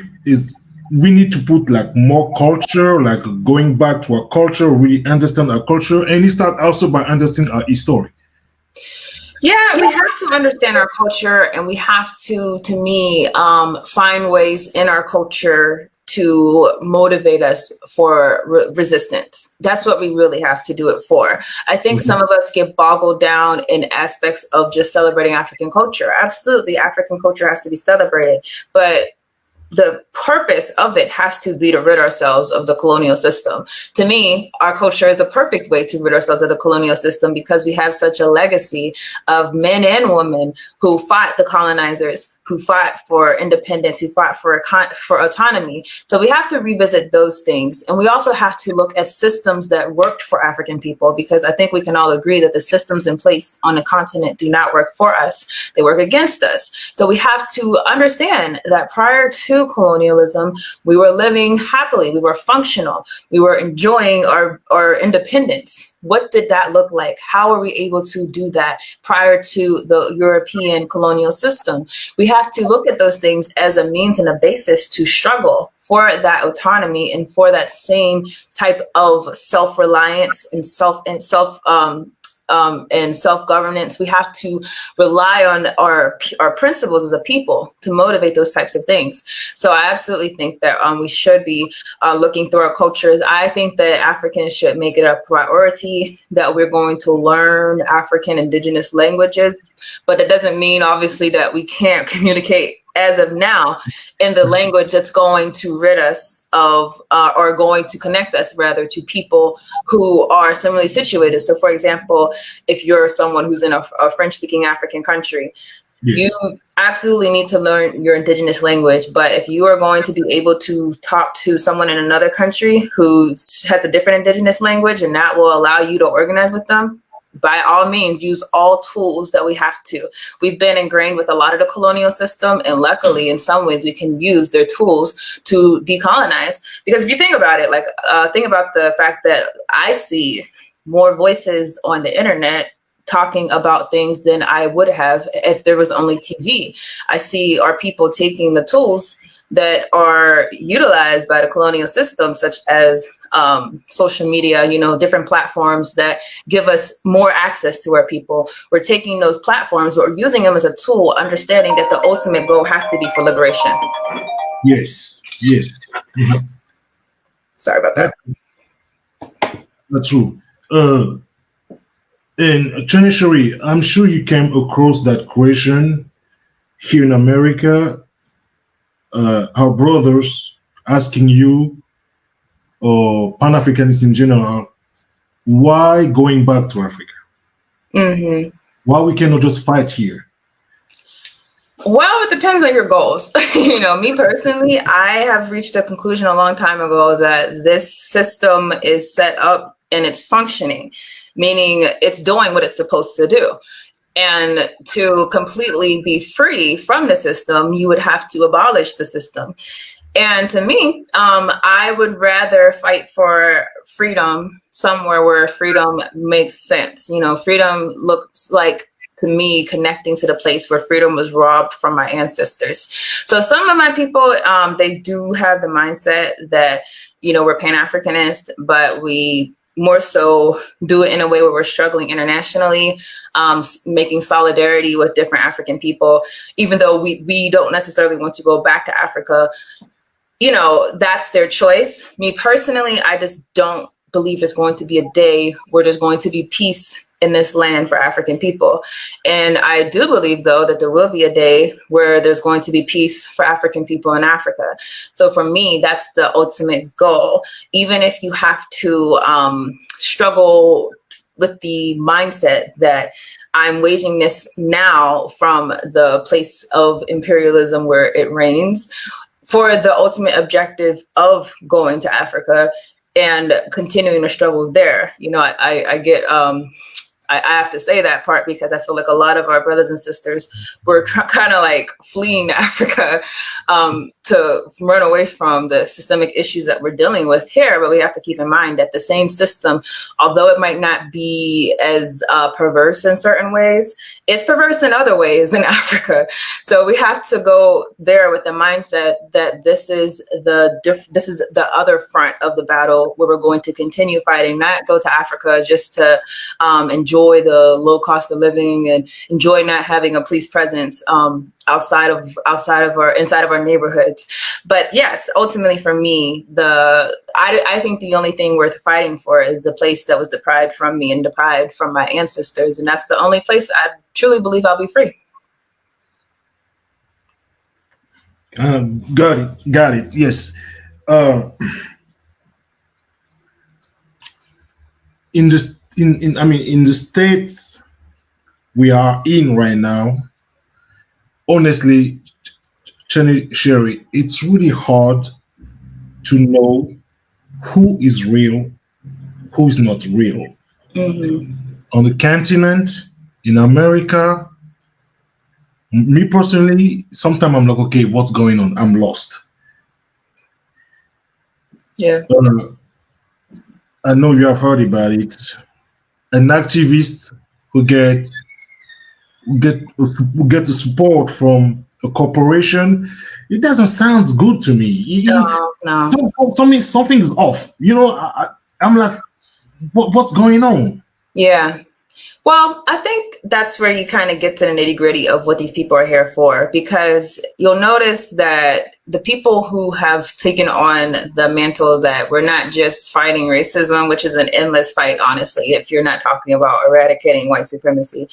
we need to put like more culture, like going back to our culture, really understand our culture, and it start also by understanding our history. Yeah, we have to understand our culture, and we have to me, find ways in our culture to motivate us for resistance. That's what we really have to do it for. I think some of us get boggled down in aspects of just celebrating African culture. Absolutely, African culture has to be celebrated, but the purpose of it has to be to rid ourselves of the colonial system. To me, our culture is the perfect way to rid ourselves of the colonial system, because we have such a legacy of men and women who fought the colonizers, who fought for independence, who fought for autonomy. So we have to revisit those things. And we also have to look at systems that worked for African people, because I think we can all agree that the systems in place on the continent do not work for us. They work against us. So we have to understand that prior to colonialism, we were living happily, we were functional, we were enjoying our independence. What did that look like? How are we able to do that prior to the European colonial system? We have to look at those things as a means and a basis to struggle for that autonomy and for that same type of self-reliance and self-governance. We have to rely on our principles as a people to motivate those types of things. So I absolutely think that we should be looking through our cultures. I think that Africans should make it a priority that we're going to learn African indigenous languages, but it doesn't mean obviously that we can't communicate as of now in the language that's going to rid us of, or going to connect us rather to people who are similarly situated. So for example, if you're someone who's in a French-speaking African country, yes, you absolutely need to learn your indigenous language. But if you are going to be able to talk to someone in another country who has a different indigenous language, and that will allow you to organize with them, by all means, use all tools that we have to. We've been ingrained with a lot of the colonial system, and luckily, in some ways, we can use their tools to decolonize. Because if you think about it, like think about the fact that I see more voices on the internet talking about things than I would have if there was only TV. I see our people taking the tools that are utilized by the colonial system, such as social media, different platforms that give us more access to our people. We're taking those platforms, but we're using them as a tool, understanding that the ultimate goal has to be for liberation. Yes. Yes. Mhm. Sorry about that. That's true. And Tierney, I'm sure you came across that question here in America. Our brothers asking you, or Pan-Africanists in general, why going back to Africa? Mm-hmm. Why we cannot just fight here? Well, it depends on your goals. Me personally, I have reached a conclusion a long time ago that this system is set up and it's functioning, meaning it's doing what it's supposed to do. And to completely be free from the system, you would have to abolish the system. And to me, I would rather fight for freedom somewhere where freedom makes sense. Freedom looks like, to me, connecting to the place where freedom was robbed from my ancestors. So some of my people, they do have the mindset that, we're Pan-Africanist, but we more so do it in a way where we're struggling internationally, making solidarity with different African people, even though we don't necessarily want to go back to Africa. That's their choice. Me personally, I just don't believe there's going to be a day where there's going to be peace in this land for African people. And I do believe, though, that there will be a day where there's going to be peace for African people in Africa. So for me, that's the ultimate goal. Even if you have to struggle with the mindset that I'm waging this now from the place of imperialism where it reigns, for the ultimate objective of going to Africa and continuing to struggle there. I get, I have to say that part because I feel like a lot of our brothers and sisters were kind of like fleeing Africa to run away from the systemic issues that we're dealing with here. But we have to keep in mind that the same system, although it might not be as perverse in certain ways, it's perverse in other ways in Africa. So we have to go there with the mindset that this is the other front of the battle where we're going to continue fighting, not go to Africa just to enjoy the low cost of living and enjoy not having a police presence inside of our neighborhoods. But yes, ultimately for me, I think the only thing worth fighting for is the place that was deprived from me and deprived from my ancestors, and that's the only place I truly believe I'll be free. Got it. Yes. In the states we are in right now, honestly, Sherry, it's really hard to know who is real, who is not real. Mm-hmm. On the continent, in America, me personally, sometimes I'm like, okay, what's going on? I'm lost. Yeah. I know you have heard about it. An activist who get the support from a corporation, it doesn't sound good to me. No. Something's off. I'm like, what's going on? Yeah. Well, I think that's where you kind of get to the nitty gritty of what these people are here for, because you'll notice that the people who have taken on the mantle that we're not just fighting racism, which is an endless fight, honestly, if you're not talking about eradicating white supremacy.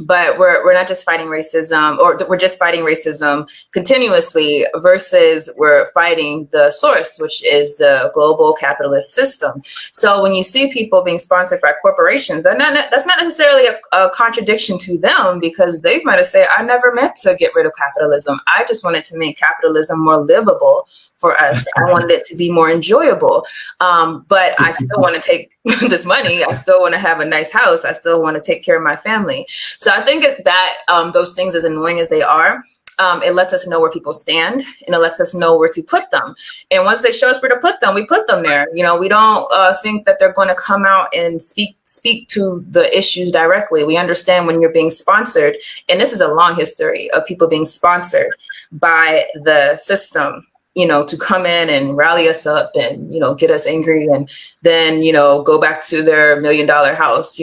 But we're not just fighting racism, or we're just fighting racism continuously versus we're fighting the source, which is the global capitalist system. So when you see people being sponsored by corporations, that's not necessarily a contradiction to them, because they might have said, I never meant to get rid of capitalism. I just wanted to make capitalism more livable for us. I wanted it to be more enjoyable. But I still want to take this money. I still want to have a nice house. I still want to take care of my family. So I think that those things, as annoying as they are, it lets us know where people stand, and it lets us know where to put them. And once they show us where to put them, we put them there. We don't think that they're going to come out and speak to the issues directly. We understand when you're being sponsored, and this is a long history of people being sponsored by the system. to come in and rally us up and, get us angry and then, go back to their $1 million house.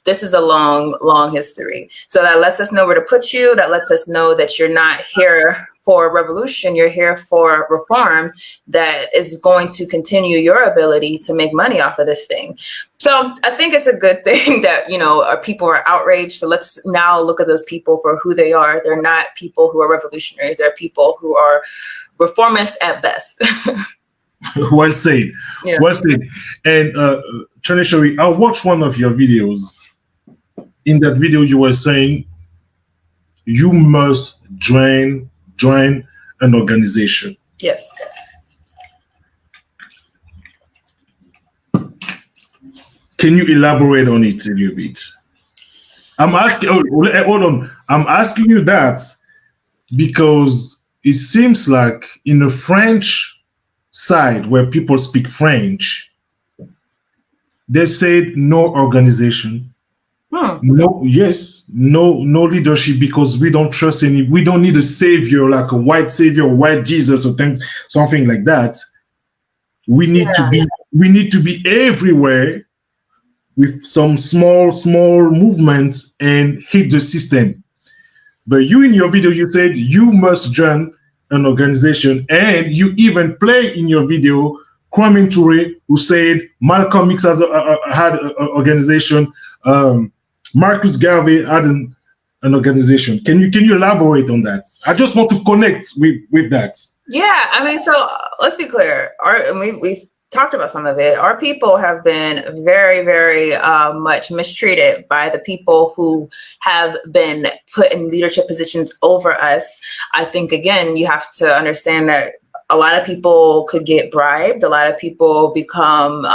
This is a long, long history. So that lets us know where to put you. That lets us know that you're not here for revolution. You're here for reform that is going to continue your ability to make money off of this thing. So I think it's a good thing that, our people are outraged. So let's now look at those people for who they are. They're not people who are revolutionaries. They're people who are reformist at best. Well said. Yeah. Well said. And Tierney Sherry, I watched one of your videos. In that video, you were saying you must join an organization. Yes. Can you elaborate on it a little bit? I'm asking. Hold on. I'm asking you that because it seems like in the French side where people speak French, they said no organization. No leadership because we don't trust we don't need a savior like a white savior, white Jesus or something like that. We need to be everywhere with some small movements and hit the system. But you in your video, you said you must join an organization, and you even play in your video Kwame Ture, who said Malcolm X had an organization. Marcus Garvey had an organization. Can you elaborate on that? I just want to connect with that. Yeah, I mean, so let's be clear. We've talked about some of it. Our people have been very, very much mistreated by the people who have been put in leadership positions over us. I think, again, you have to understand that a lot of people could get bribed. A lot of people become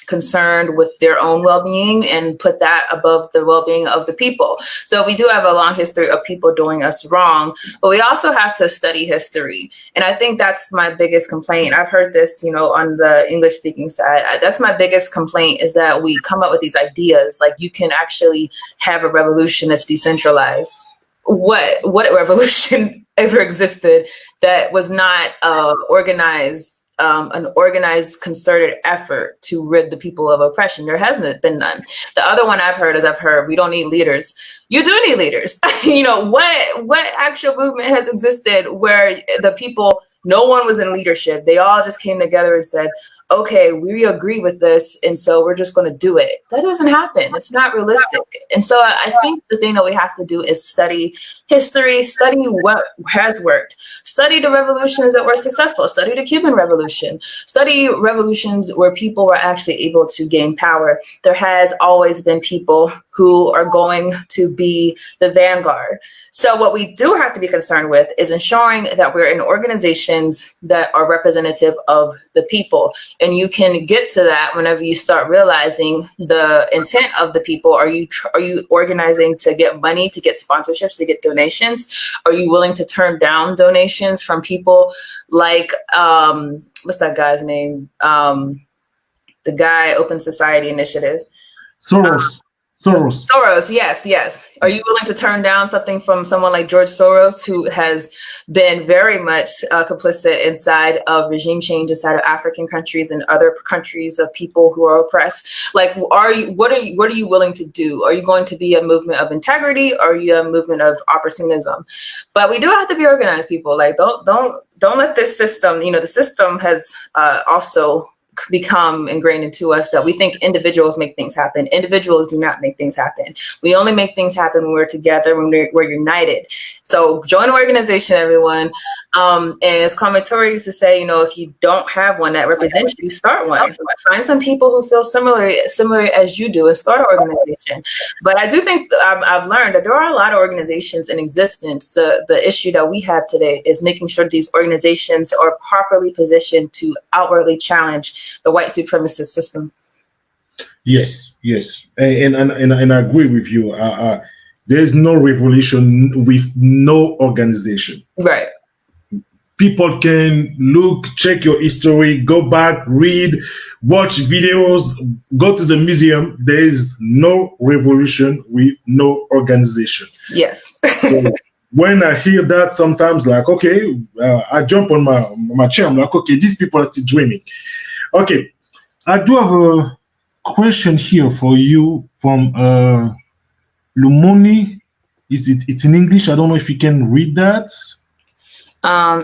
concerned with their own well-being and put that above the well-being of the people. So we do have a long history of people doing us wrong, but we also have to study history. And I think that's my biggest complaint. I've heard this, on the English speaking side. That's my biggest complaint, is that we come up with these ideas like you can actually have a revolution that's decentralized. What revolution ever existed that was not an organized, concerted effort to rid the people of oppression? There hasn't been none. The other one I've heard we don't need leaders. You do need leaders. What actual movement has existed where the people, no one was in leadership? They all just came together and said, okay, we agree with this, and so we're just going to do it. That doesn't happen. It's not realistic. And so I think the thing that we have to do is study history, study what has worked, study the revolutions that were successful, study the Cuban Revolution, study revolutions where people were actually able to gain power. There has always been people who are going to be the vanguard. So what we do have to be concerned with is ensuring that we're in organizations that are representative of the people. And you can get to that whenever you start realizing the intent of the people. Are you organizing to get money, to get sponsorships, to get donations? Are you willing to turn down donations from people like, what's that guy's name? The guy, Open Society Initiative. Soros, yes. Are you willing to turn down something from someone like George Soros, who has been very much complicit inside of regime change inside of African countries and other countries of people who are oppressed? Like, what are you willing to do? Are you going to be a movement of integrity, or are you a movement of opportunism? But we do have to be organized, people. Like, don't let this system, the system has also become ingrained into us that we think individuals make things happen. Individuals do not make things happen. We only make things happen when we're together, when we're united. So join an organization, everyone. And as Kwame Ture used to say, if you don't have one that represents you, start one. Find some people who feel similar as you do and start an organization. But I do think I've learned that there are a lot of organizations in existence. The issue that we have today is making sure these organizations are properly positioned to outwardly challenge the white supremacist system. Yes, and I agree with you. There's no revolution with no organization. Right. People can look, check your history, go back, read, watch videos, go to the museum. There is no revolution with no organization. Yes. when I hear that, sometimes like, okay, I jump on my chair. I'm like, okay, these people are still dreaming. Okay, I do have a question here for you from Lumoni. It's in English. I don't know if you can read that.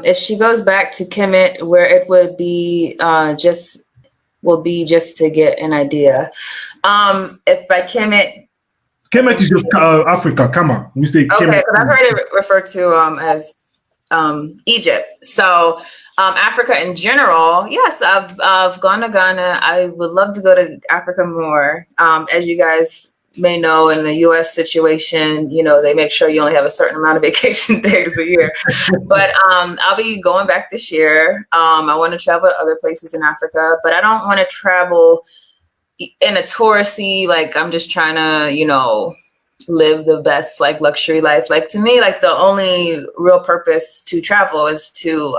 If she goes back to Kemet, where it would be just to get an idea. If by Kemet is just Africa. Come on, we say okay, Kemet. because I've heard it referred to as Egypt. So Africa in general, yes, I've gone to Ghana. I would love to go to Africa more. As you guys may know, in the U.S. situation, they make sure you only have a certain amount of vacation days a year. But I'll be going back this year. I want to travel to other places in Africa, but I don't want to travel in a touristy, like I'm just trying to, live the best like luxury life. Like to me, like the only real purpose to travel is to,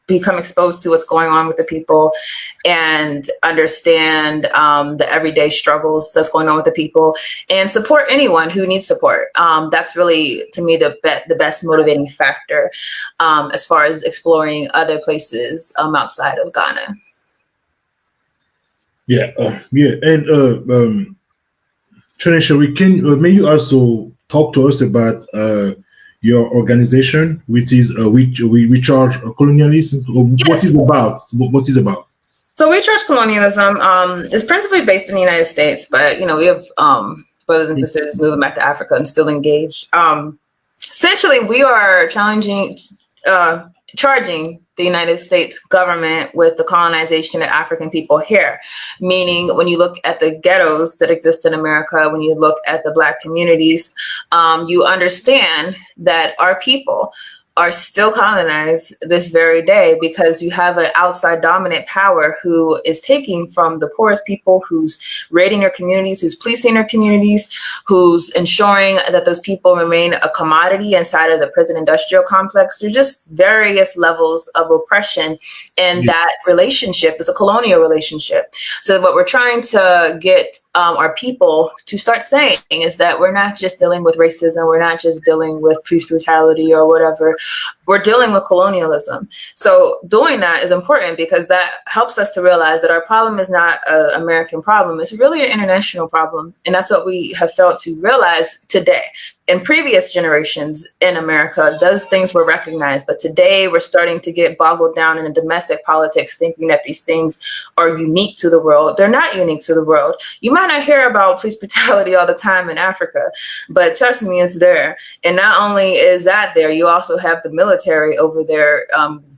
become exposed to what's going on with the people and understand the everyday struggles that's going on with the people and support anyone who needs support. That's really, to me, the best motivating factor as far as exploring other places outside of Ghana. Yeah, and Tanisha, may you also talk to us about your organization, which is we charge colonialism. What is about? What is about? So We Charge Colonialism is principally based in the United States, but we have brothers and sisters moving back to Africa and still engaged. Essentially, we are charging the United States government with the colonization of African people here. Meaning, when you look at the ghettos that exist in America, when you look at the Black communities, you understand that our people are still colonized this very day because you have an outside dominant power who is taking from the poorest people, who's raiding their communities, who's policing their communities, who's ensuring that those people remain a commodity inside of the prison industrial complex. There's just various levels of oppression, and that relationship is a colonial relationship. So what we're trying to get our people to start saying is that we're not just dealing with racism, we're not just dealing with police brutality or whatever, we're dealing with colonialism. So doing that is important because that helps us to realize that our problem is not an American problem, it's really an international problem. And that's what we have failed to realize today. In previous generations in America, those things were recognized, but today we're starting to get boggled down in the domestic politics, thinking that these things are unique to the world. They're not unique to the world. You might not hear about police brutality all the time in Africa, but trust me, it's there. And not only is that there, you also have the military over there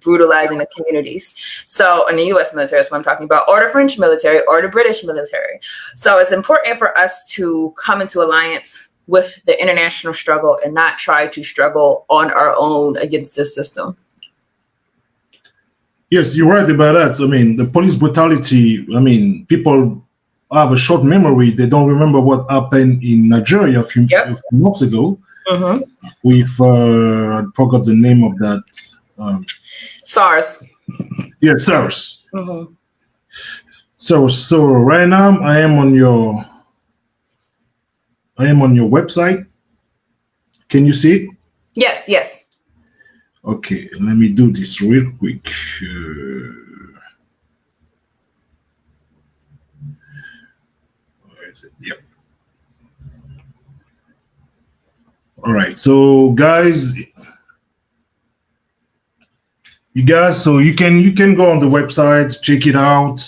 brutalizing the communities. So in the US military is what I'm talking about, or the French military or the British military. So it's important for us to come into alliance with the international struggle and not try to struggle on our own against this system. Yes, you're right about that. I mean, the police brutality, I mean, people have a short memory. They don't remember what happened in Nigeria a few months ago. We've forgot the name of that. SARS. Yeah, SARS. So right now I am on your website. Can you see it? Yes, yes. Okay, let me do this real quick. Where is it? Yep. All right, so guys, so you can go on the website, check it out.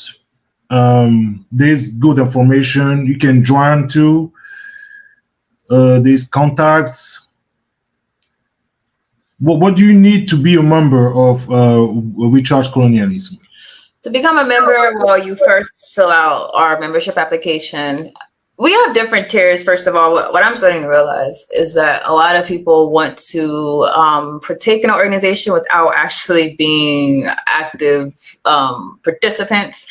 There's good information. You can join too. These contacts. What do you need to be a member of We Charge Colonialism? To become a member, well, you first fill out our membership application. We have different tiers. First of all, what I'm starting to realize is that a lot of people want to partake in an organization without actually being active participants,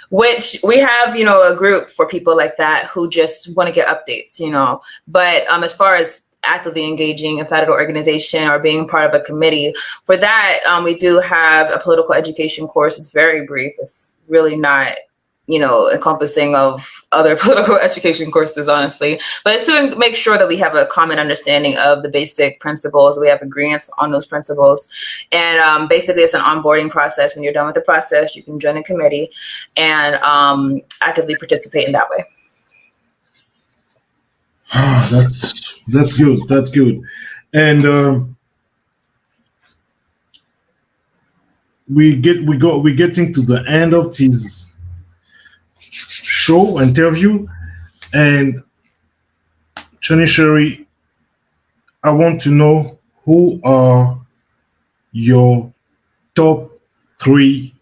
which we have, a group for people like that who just want to get updates, But as far as actively engaging inside of the organization or being part of a committee, for that, we do have a political education course. It's very brief. It's really not encompassing of other political education courses, honestly. But it's to make sure that we have a common understanding of the basic principles. We have agreements on those principles. And basically, it's an onboarding process. When you're done with the process, you can join a committee and actively participate in that way. That's good. That's good. And we're getting to the end of this show interview, and Tierney Sherry, I want to know who are your top 3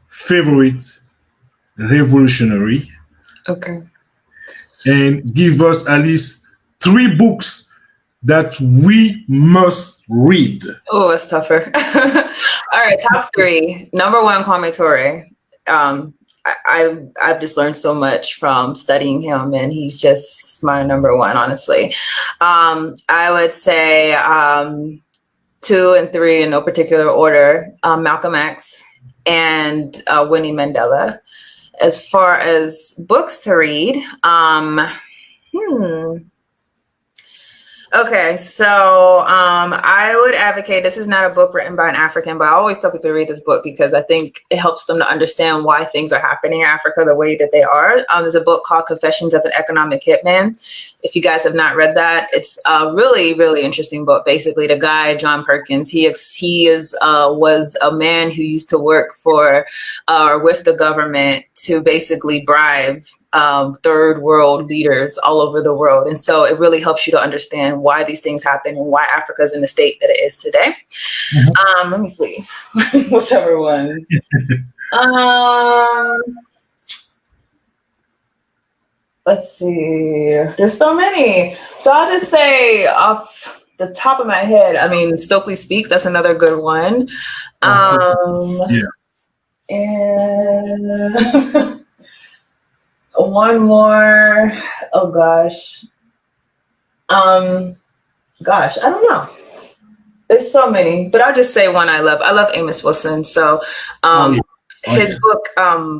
favorite revolutionary. Okay. And give us at least 3 books that we must read. Oh, it's tougher. All right, top 3. Number 1, Kwame Ture. I've just learned so much from studying him, and he's just my number 1, honestly. I would say 2 and 3 in no particular order, Malcolm X and Winnie Mandela. As far as books to read, okay, so I would advocate, this is not a book written by an African, but I always tell people to read this book because I think it helps them to understand why things are happening in Africa the way that they are. There's a book called Confessions of an Economic Hitman. If you guys have not read that, it's a really, really interesting book. Basically, the guy, John Perkins, he was a man who used to work for with the government to basically bribe third world leaders all over the world. And so it really helps you to understand why these things happen and why Africa is in the state that it is today. Mm-hmm. Let me see. Whichever one. Let's see. There's so many. So I'll just say off the top of my head, I mean, Stokely Speaks, that's another good one. Yeah. And one more. Oh gosh. I don't know. There's so many, but I'll just say one I love. I love Amos Wilson. So his book,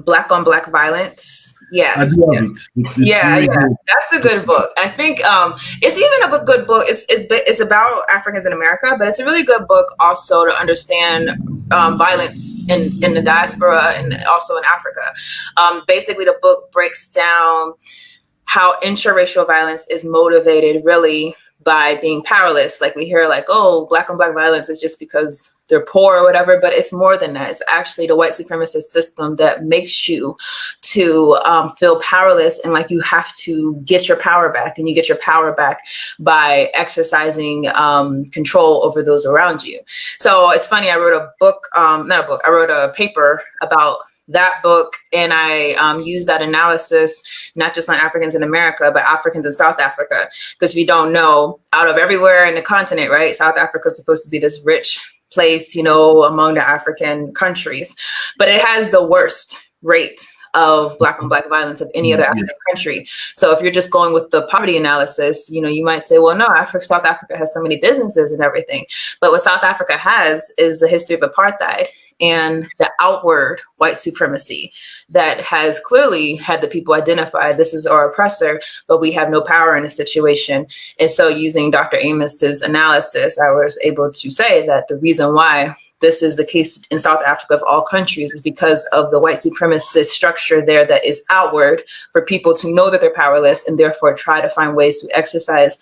Black on Black Violence. Yes. I love it. It's really good. That's a good book. I think it's even a good book. It's about Africans in America, but it's a really good book also to understand violence in the diaspora and also in Africa. Basically, the book breaks down how intraracial violence is motivated really by being powerless. Like we hear like, oh, Black on Black violence is just because they're poor or whatever, but it's more than that. It's actually the white supremacist system that makes you to feel powerless, and like you have to get your power back, and you get your power back by exercising control over those around you. So it's funny, I wrote I wrote a paper about that book, and I used that analysis, not just on Africans in America, but Africans in South Africa. Because if you don't know, out of everywhere in the continent, right, South Africa is supposed to be this rich place, among the African countries, but it has the worst rate of Black on Black violence of any other African country. So if you're just going with the poverty analysis, you might say, well, no, South Africa has so many businesses and everything. But what South Africa has is a history of apartheid and the outward white supremacy that has clearly had the people identify this is our oppressor, but we have no power in the situation. And so using Dr. Amos's analysis, I was able to say that the reason why this is the case in South Africa of all countries is because of the white supremacist structure there that is outward for people to know that they're powerless and therefore try to find ways to exercise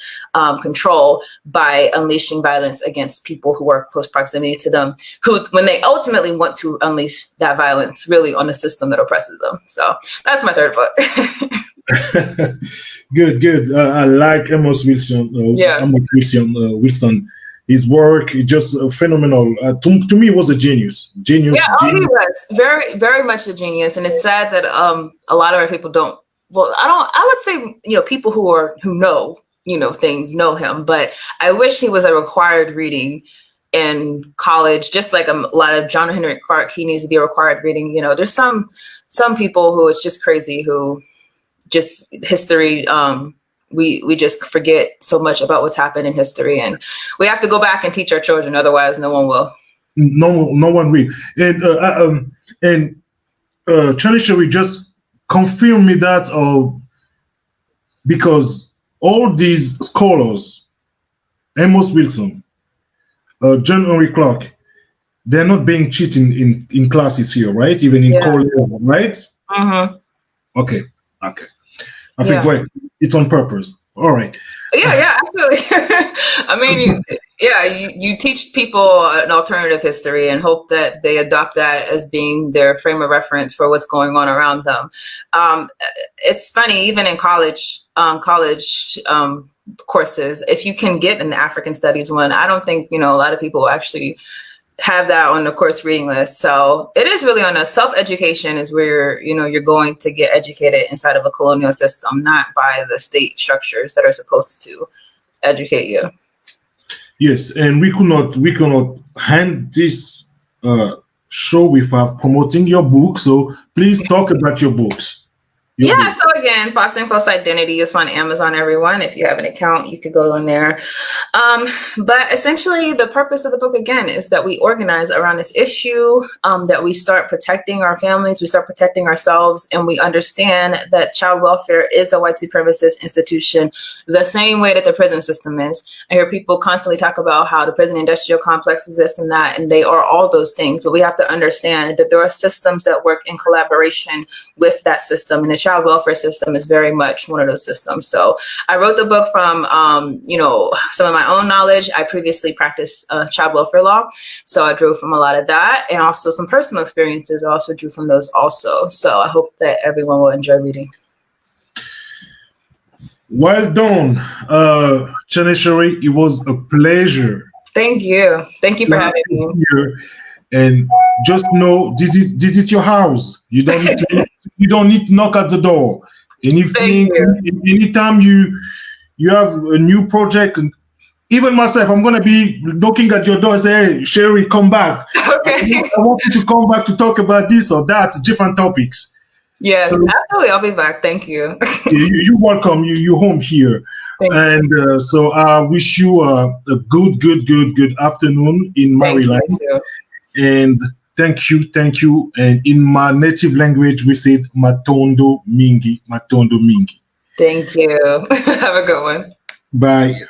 control by unleashing violence against people who are close proximity to them, who, when they ultimately want to unleash that violence really on the system that oppresses them. So that's my third book. Good. I like Amos Wilson. Wilson. His work is just phenomenal. To me, it was a genius. Yeah, he was very, very much a genius. And it's sad that a lot of our people don't. Well, I would say people who know things know him, but I wish he was a required reading in college. Just like a lot of John Henrik Clarke, he needs to be a required reading. There's some people who it's just crazy who just history. We just forget so much about what's happened in history, and we have to go back and teach our children. Otherwise, no one will. no one will. And Chanisha, just confirm me that, because all these scholars, Amos Wilson, John Henry Clark, they're not being cheating in classes here, right? Even in college, right? Mm-hmm. Okay. I think, wait, it's on purpose. All right. Yeah, absolutely. I mean, you teach people an alternative history and hope that they adopt that as being their frame of reference for what's going on around them. It's funny, even in college courses, if you can get an African studies one, I don't think, a lot of people actually have that on the course reading list. So it is really on a self-education is where you're going to get educated inside of a colonial system, not by the state structures that are supposed to educate you. Yes, and we cannot hand this show without promoting your book. So please talk about your books. So again, Fostering False Identity is on Amazon, everyone. If you have an account, you could go on there. But essentially, the purpose of the book, again, is that we organize around this issue, that we start protecting our families, we start protecting ourselves, and we understand that child welfare is a white supremacist institution, the same way that the prison system is. I hear people constantly talk about how the prison industrial complex is this and that, and they are all those things. But we have to understand that there are systems that work in collaboration with that system, and the child welfare system is very much one of those systems. So I wrote the book from, some of my own knowledge. I previously practiced child welfare law, so I drew from a lot of that, and also some personal experiences. I also drew from those also. So I hope that everyone will enjoy reading. Well done, Chanisha. It was a pleasure. Thank you for having me. And just know this is your house. You don't need to knock at the door. Anytime you have a new project, even myself, I'm gonna be knocking at your door and say, "Hey, Sherry, come back. Okay. I want you to come back to talk about this or that, different topics." Yes, so, absolutely. I'll be back. Thank you. You're welcome. You're home here. And so I wish you a good afternoon in Maryland. And thank you. And in my native language, we said Matondo Mingi. Thank you. Have a good one. Bye.